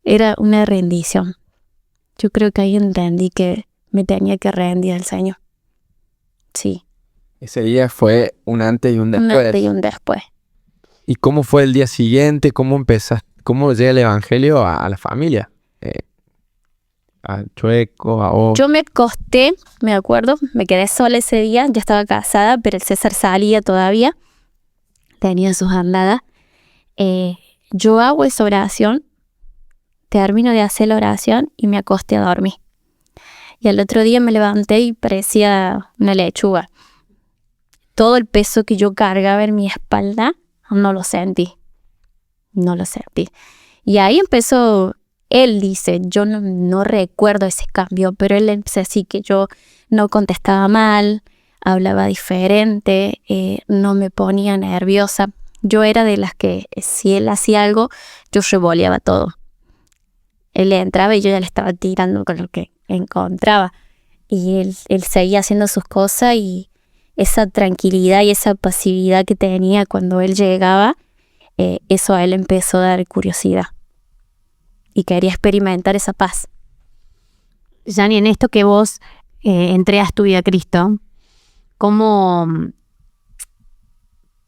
Era una rendición. Yo creo que ahí entendí que me tenía que rendir al Señor. Sí. Ese día fue un antes y un después. Un antes y un después. ¿Y cómo fue el día siguiente? ¿Cómo empezaste? ¿Cómo llega el evangelio a la familia? A Chueco, a vos. Yo me acosté, me acuerdo, me quedé sola ese día, ya estaba casada, pero el César salía todavía, tenía sus andadas. Yo hago esa oración, termino de hacer la oración y me acosté a dormir. Y al otro día me levanté y parecía una lechuga. Todo el peso que yo cargaba en mi espalda, no lo sentí. Y ahí empezó Él dice, yo no recuerdo ese cambio, pero él dice así que yo no contestaba mal, hablaba diferente, no me ponía nerviosa. Yo era de las que si él hacía algo, yo revoleaba todo. Él entraba y yo ya le estaba tirando con lo que encontraba. Y él seguía haciendo sus cosas y esa tranquilidad y esa pasividad que tenía cuando él llegaba, eso a él empezó a dar curiosidad. Y quería experimentar esa paz. Yani, en esto que vos entregas tu vida a Cristo,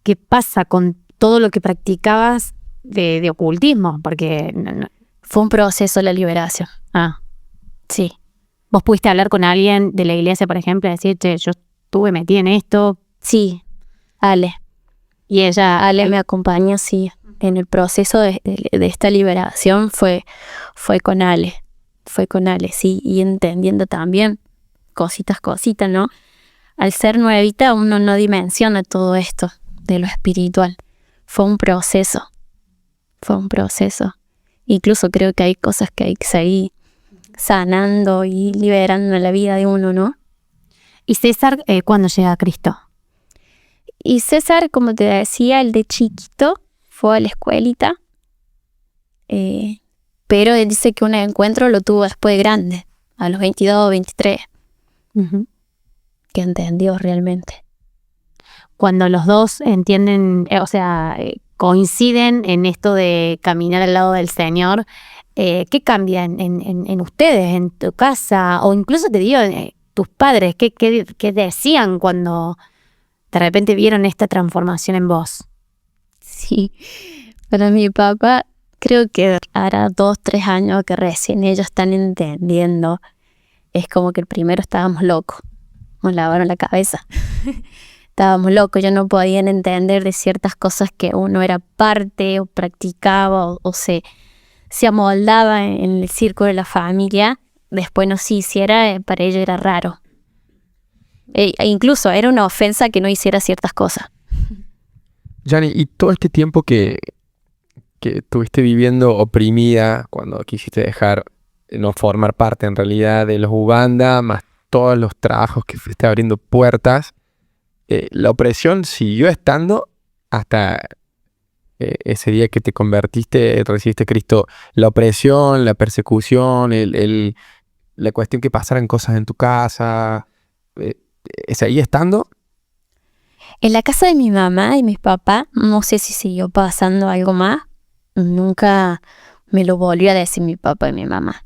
¿qué pasa con todo lo que practicabas de ocultismo? Porque fue un proceso la liberación. Sí. ¿Vos pudiste hablar con alguien de la iglesia, por ejemplo, y decir, che, yo estuve metida en esto? Sí, Ale. Y Ale me acompaña, sí. En el proceso de esta liberación fue con Ale. Fue con Ale, sí. Y entendiendo también cositas, ¿no? Al ser nuevita uno no dimensiona todo esto de lo espiritual. Fue un proceso. Incluso creo que hay cosas que hay que seguir sanando y liberando en la vida de uno, ¿no? ¿Y César cuándo llega a Cristo? Y César, como te decía, el de chiquito fue a la escuelita, pero él dice que un encuentro lo tuvo después de grande, a los 22 o 23, que entendió realmente. Cuando los dos entienden, coinciden en esto de caminar al lado del Señor, ¿qué cambia en ustedes, en tu casa? O incluso te digo, tus padres, ¿qué decían cuando de repente vieron esta transformación en vos? Sí, para mi papá creo que hará 2, 3 años que recién ellos están entendiendo. Es como que el primero estábamos locos, nos lavaron la cabeza. Estábamos locos, ellos no podían entender de ciertas cosas que uno era parte o practicaba o se amoldaba en el círculo de la familia. Después no se hiciera, para ellos era raro. Incluso era una ofensa que no hiciera ciertas cosas. Yani, y todo este tiempo que estuviste viviendo oprimida, cuando quisiste dejar, no formar parte en realidad de los Ubanda, más todos los trabajos que fuiste abriendo puertas, la opresión siguió estando hasta ese día que te convertiste, recibiste a Cristo. La opresión, la persecución, la cuestión que pasaran cosas en tu casa, ¿seguía estando? En la casa de mi mamá y mis papás, no sé si siguió pasando algo más. Nunca me lo volvió a decir mi papá y mi mamá.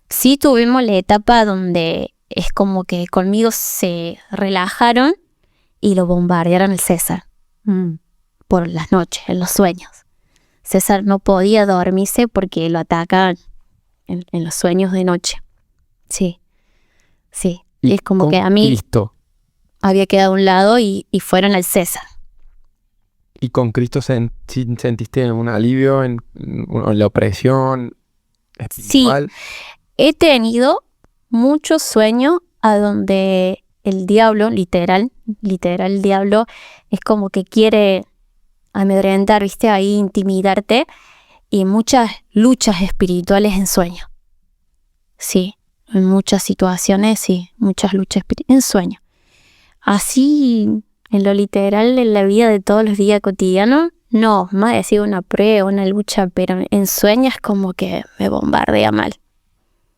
Sí tuvimos la etapa donde es como que conmigo se relajaron y lo bombardearon el César. Por las noches, en los sueños. César no podía dormirse porque lo atacaban en los sueños de noche. Sí. Y es como que a mí Cristo. Había quedado a un lado y fueron al César. ¿Y con Cristo sentiste un alivio en la opresión espiritual? Sí, he tenido muchos sueños a donde el diablo, literal el diablo, es como que quiere amedrentar, ¿viste? Ahí intimidarte, y muchas luchas espirituales en sueños. Sí, en muchas situaciones, sí, muchas luchas en sueños. Así, en lo literal, en la vida de todos los días cotidianos, no, más decir una prueba, una lucha, pero en sueños como que me bombardea mal.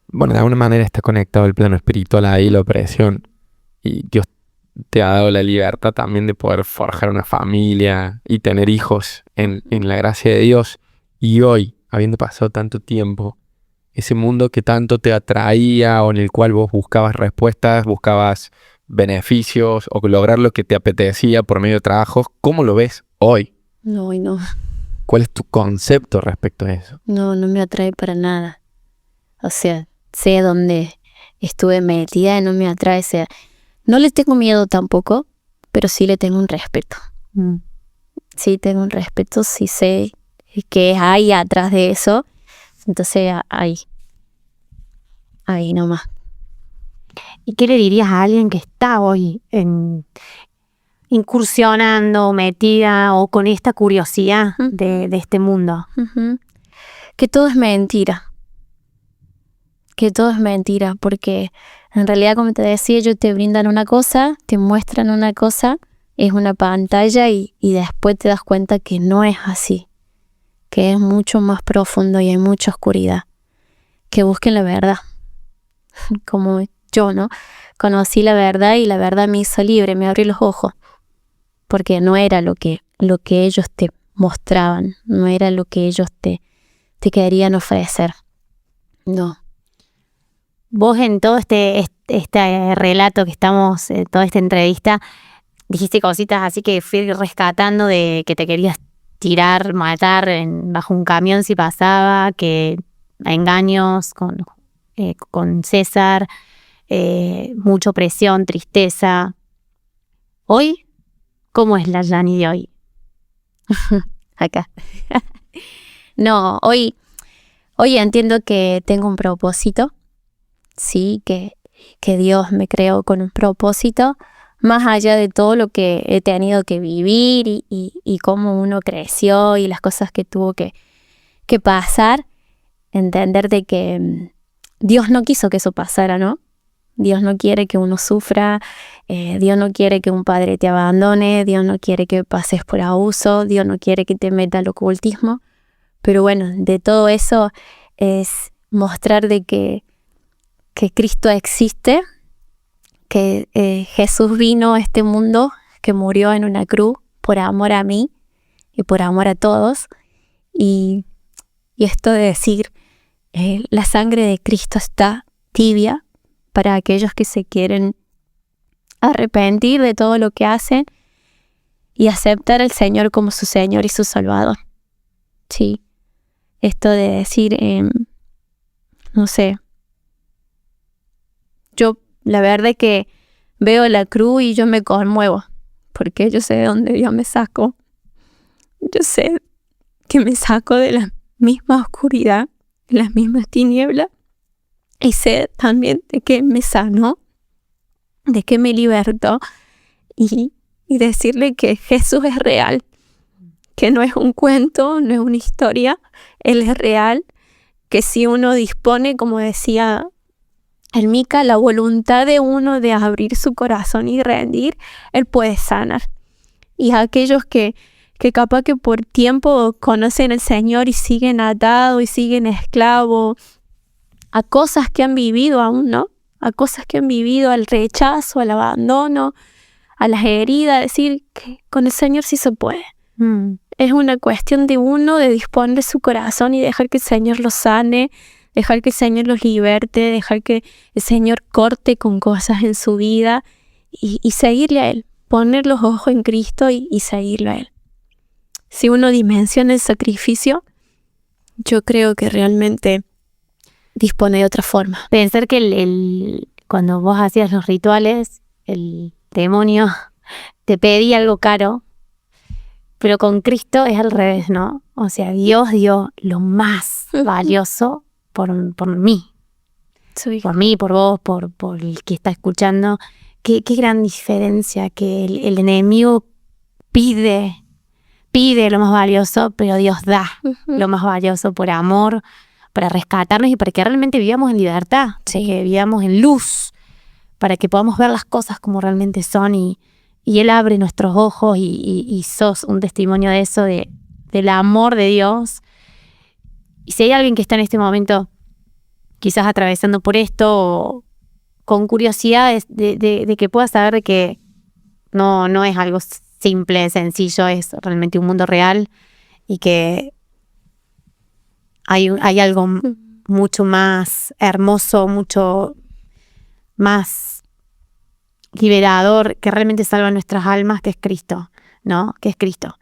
Bueno, de alguna manera está conectado el plano espiritual ahí, la opresión. Y Dios te ha dado la libertad también de poder forjar una familia y tener hijos en la gracia de Dios. Y hoy, habiendo pasado tanto tiempo, ese mundo que tanto te atraía o en el cual vos buscabas respuestas, buscabas beneficios o lograr lo que te apetecía por medio de trabajos, ¿cómo lo ves hoy? No. ¿Cuál es tu concepto respecto a eso? No me atrae para nada. O sea, sé dónde estuve metida y no me atrae. O sea, no le tengo miedo tampoco, pero sí le tengo un respeto. Sí tengo un respeto, sí sé qué hay atrás de eso. Entonces, ahí nomás. ¿Y qué le dirías a alguien que está hoy incursionando, metida o con esta curiosidad de este mundo? Que todo es mentira. que todo es mentira, porque en realidad, como te decía, ellos te brindan una cosa, te muestran una cosa, es una pantalla y después te das cuenta que no es así, que es mucho más profundo y hay mucha oscuridad. Que busquen la verdad, como yo, ¿no? Conocí la verdad y la verdad me hizo libre, me abrió los ojos, porque no era lo que ellos te mostraban, no era lo que ellos te querían ofrecer. No. Vos en todo este relato que estamos, toda esta entrevista, dijiste cositas así que fui rescatando de que te querías tirar, matar bajo un camión si pasaba, que engaños con César, mucha presión, tristeza. Hoy, ¿cómo es la Yani de hoy? Acá. No, hoy entiendo que tengo un propósito, sí, que Dios me creó con un propósito, más allá de todo lo que he tenido que vivir y cómo uno creció y las cosas que tuvo que pasar, entender de que Dios no quiso que eso pasara, ¿no? Dios no quiere que uno sufra, Dios no quiere que un padre te abandone, Dios no quiere que pases por abuso, Dios no quiere que te meta al ocultismo. Pero bueno, de todo eso es mostrar de que Cristo existe, que Jesús vino a este mundo, que murió en una cruz por amor a mí y por amor a todos. Y esto de decir, la sangre de Cristo está tibia para aquellos que se quieren arrepentir de todo lo que hacen y aceptar al Señor como su Señor y su Salvador. Sí, esto de decir, no sé, yo la verdad es que veo la cruz y yo me conmuevo, porque yo sé de dónde Dios me sacó. Yo sé que me sacó de la misma oscuridad, de las mismas tinieblas, y sé también de que me sanó, de que me libertó, y decirle que Jesús es real, que no es un cuento, no es una historia, Él es real, que si uno dispone, como decía el Mica, la voluntad de uno de abrir su corazón y rendir, Él puede sanar. Y a aquellos que capaz que por tiempo conocen al Señor y siguen atados y siguen esclavos a cosas que han vivido aún, ¿no? A cosas que han vivido, al rechazo, al abandono, a las heridas, decir que con el Señor sí se puede. Es una cuestión de uno de disponer su corazón y dejar que el Señor los sane, dejar que el Señor los liberte, dejar que el Señor corte con cosas en su vida y seguirle a Él, poner los ojos en Cristo y seguirlo a Él. Si uno dimensiona el sacrificio, yo creo que realmente dispone de otra forma. Pensar que cuando vos hacías los rituales, el demonio te pedía algo caro, pero con Cristo es al revés, ¿no? O sea, Dios dio lo más valioso por mí. Por mí, por vos, por el que está escuchando. Qué gran diferencia que el enemigo pide lo más valioso, pero Dios da lo más valioso por amor, para rescatarnos y para que realmente vivamos en libertad, que vivamos en luz, para que podamos ver las cosas como realmente son y Él abre nuestros ojos y sos un testimonio de eso, del amor de Dios. Y si hay alguien que está en este momento quizás atravesando por esto o con curiosidad de que pueda saber de que no es algo simple, sencillo, es realmente un mundo real y que hay algo mucho más hermoso, mucho más liberador, que realmente salva nuestras almas, que es Cristo, ¿no? Que es Cristo.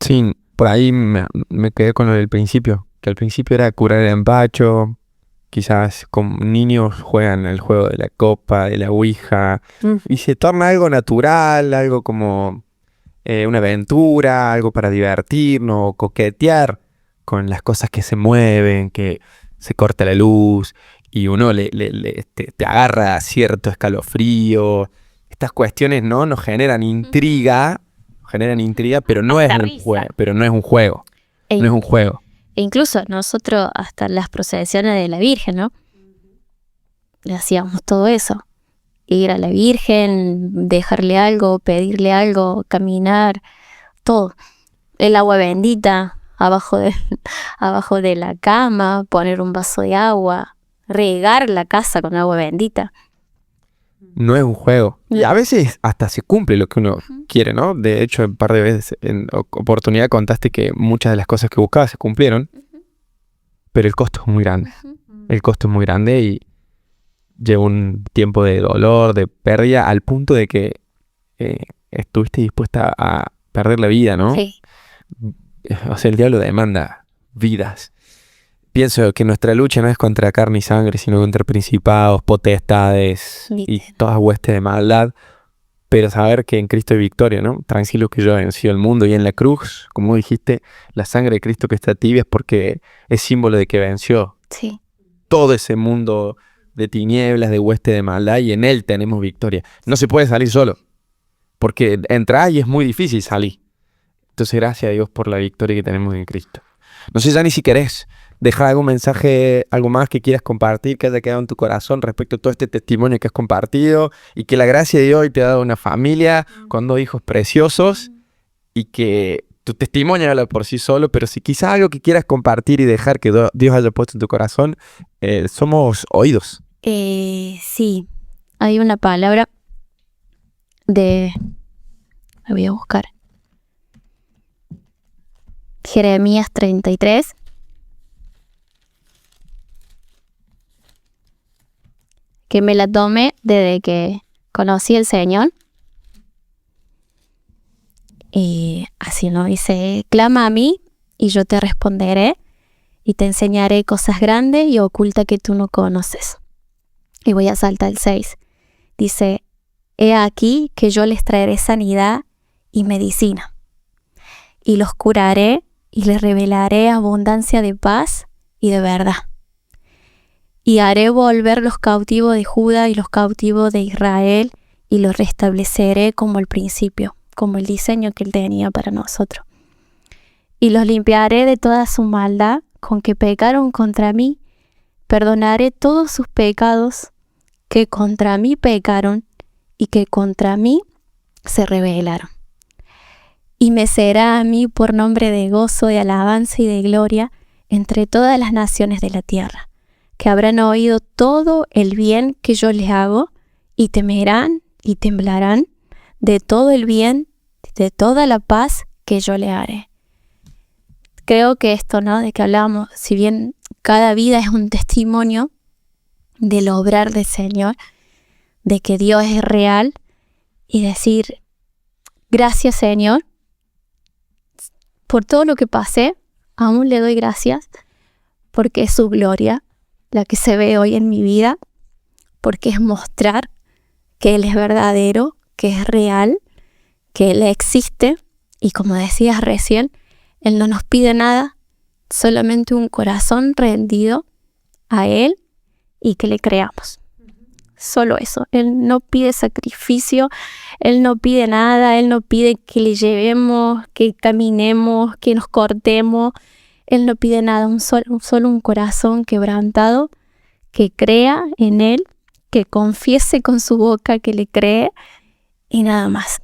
Sí, por ahí me quedé con lo del principio, que al principio era curar el empacho, quizás con niños juegan el juego de la copa, de la ouija, y se torna algo natural, algo como una aventura, algo para divertirnos, coquetear con las cosas que se mueven, que se corta la luz y uno te agarra cierto escalofrío. Estas cuestiones no nos generan intriga, pero no es un juego, no es un juego. Ey. No es un juego. E incluso nosotros hasta las procesiones de la Virgen, ¿no? Le hacíamos todo eso. Ir a la Virgen, dejarle algo, pedirle algo, caminar, todo. El agua bendita abajo de la cama, poner un vaso de agua, regar la casa con agua bendita. No es un juego. Y a veces hasta se cumple lo que uno quiere, ¿no? De hecho, un par de veces en oportunidad contaste que muchas de las cosas que buscabas se cumplieron, pero el costo es muy grande. El costo es muy grande y lleva un tiempo de dolor, de pérdida, al punto de que estuviste dispuesta a perder la vida, ¿no? Sí. O sea, el diablo demanda vidas. Pienso que nuestra lucha no es contra carne y sangre, sino contra principados, potestades y todas huestes de maldad. Pero saber que en Cristo hay victoria, ¿no? Tranquilo que yo he vencido el mundo. Y en la cruz, como dijiste, la sangre de Cristo que está tibia es porque es símbolo de que venció Sí. todo ese mundo de tinieblas, de hueste de maldad, y en Él tenemos victoria. No se puede salir solo, porque entrar y es muy difícil salir. Entonces, gracias a Dios por la victoria que tenemos en Cristo. No sé, Jani, si querés dejar algún mensaje, algo más que quieras compartir, que haya quedado en tu corazón respecto a todo este testimonio que has compartido, y que la gracia de Dios te ha dado una familia con 2 hijos preciosos, y que tu testimonio habla por sí solo, pero si quizás algo que quieras compartir y dejar que Dios haya puesto en tu corazón, somos oídos. Sí, hay una palabra la voy a buscar. Jeremías 33. Que me la tomé desde que conocí al Señor. Y así nos dice: clama a mí y yo te responderé y te enseñaré cosas grandes y ocultas que tú no conoces. Y voy a saltar el 6. Dice: he aquí que yo les traeré sanidad y medicina, y los curaré y les revelaré abundancia de paz y de verdad. Y haré volver los cautivos de Judá y los cautivos de Israel, y los restableceré como al principio, como el diseño que Él tenía para nosotros. Y los limpiaré de toda su maldad con que pecaron contra mí, perdonaré todos sus pecados que contra mí pecaron y que contra mí se rebelaron. Y me será a mí por nombre de gozo, de alabanza y de gloria entre todas las naciones de la tierra, que habrán oído todo el bien que yo les hago, y temerán y temblarán de todo el bien, de toda la paz que yo le haré. Creo que esto, ¿no?, de que hablamos, si bien cada vida es un testimonio del obrar del Señor, de que Dios es real, y decir: gracias, Señor, por todo lo que pasé, aún le doy gracias, porque es su gloria la que se ve hoy en mi vida, porque es mostrar que Él es verdadero, que es real, que Él existe, y como decías recién, Él no nos pide nada, solamente un corazón rendido a Él y que le creamos. Solo eso. Él no pide sacrificio, Él no pide nada, Él no pide que le llevemos, que caminemos, que nos cortemos. Él no pide nada, solo un corazón quebrantado que crea en Él, que confiese con su boca que le cree, y nada más.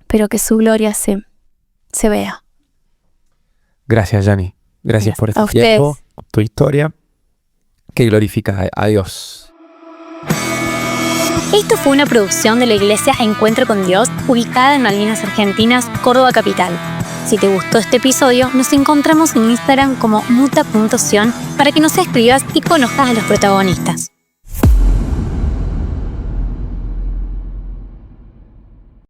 Pero que su gloria se vea. Gracias, Jani. Gracias por este tiempo, tu historia, que glorifica a Dios. Esto fue una producción de la Iglesia Encuentro con Dios, ubicada en Malvinas Argentinas, Córdoba Capital. Si te gustó este episodio, nos encontramos en Instagram como muta.sion para que nos escribas y conozcas a los protagonistas.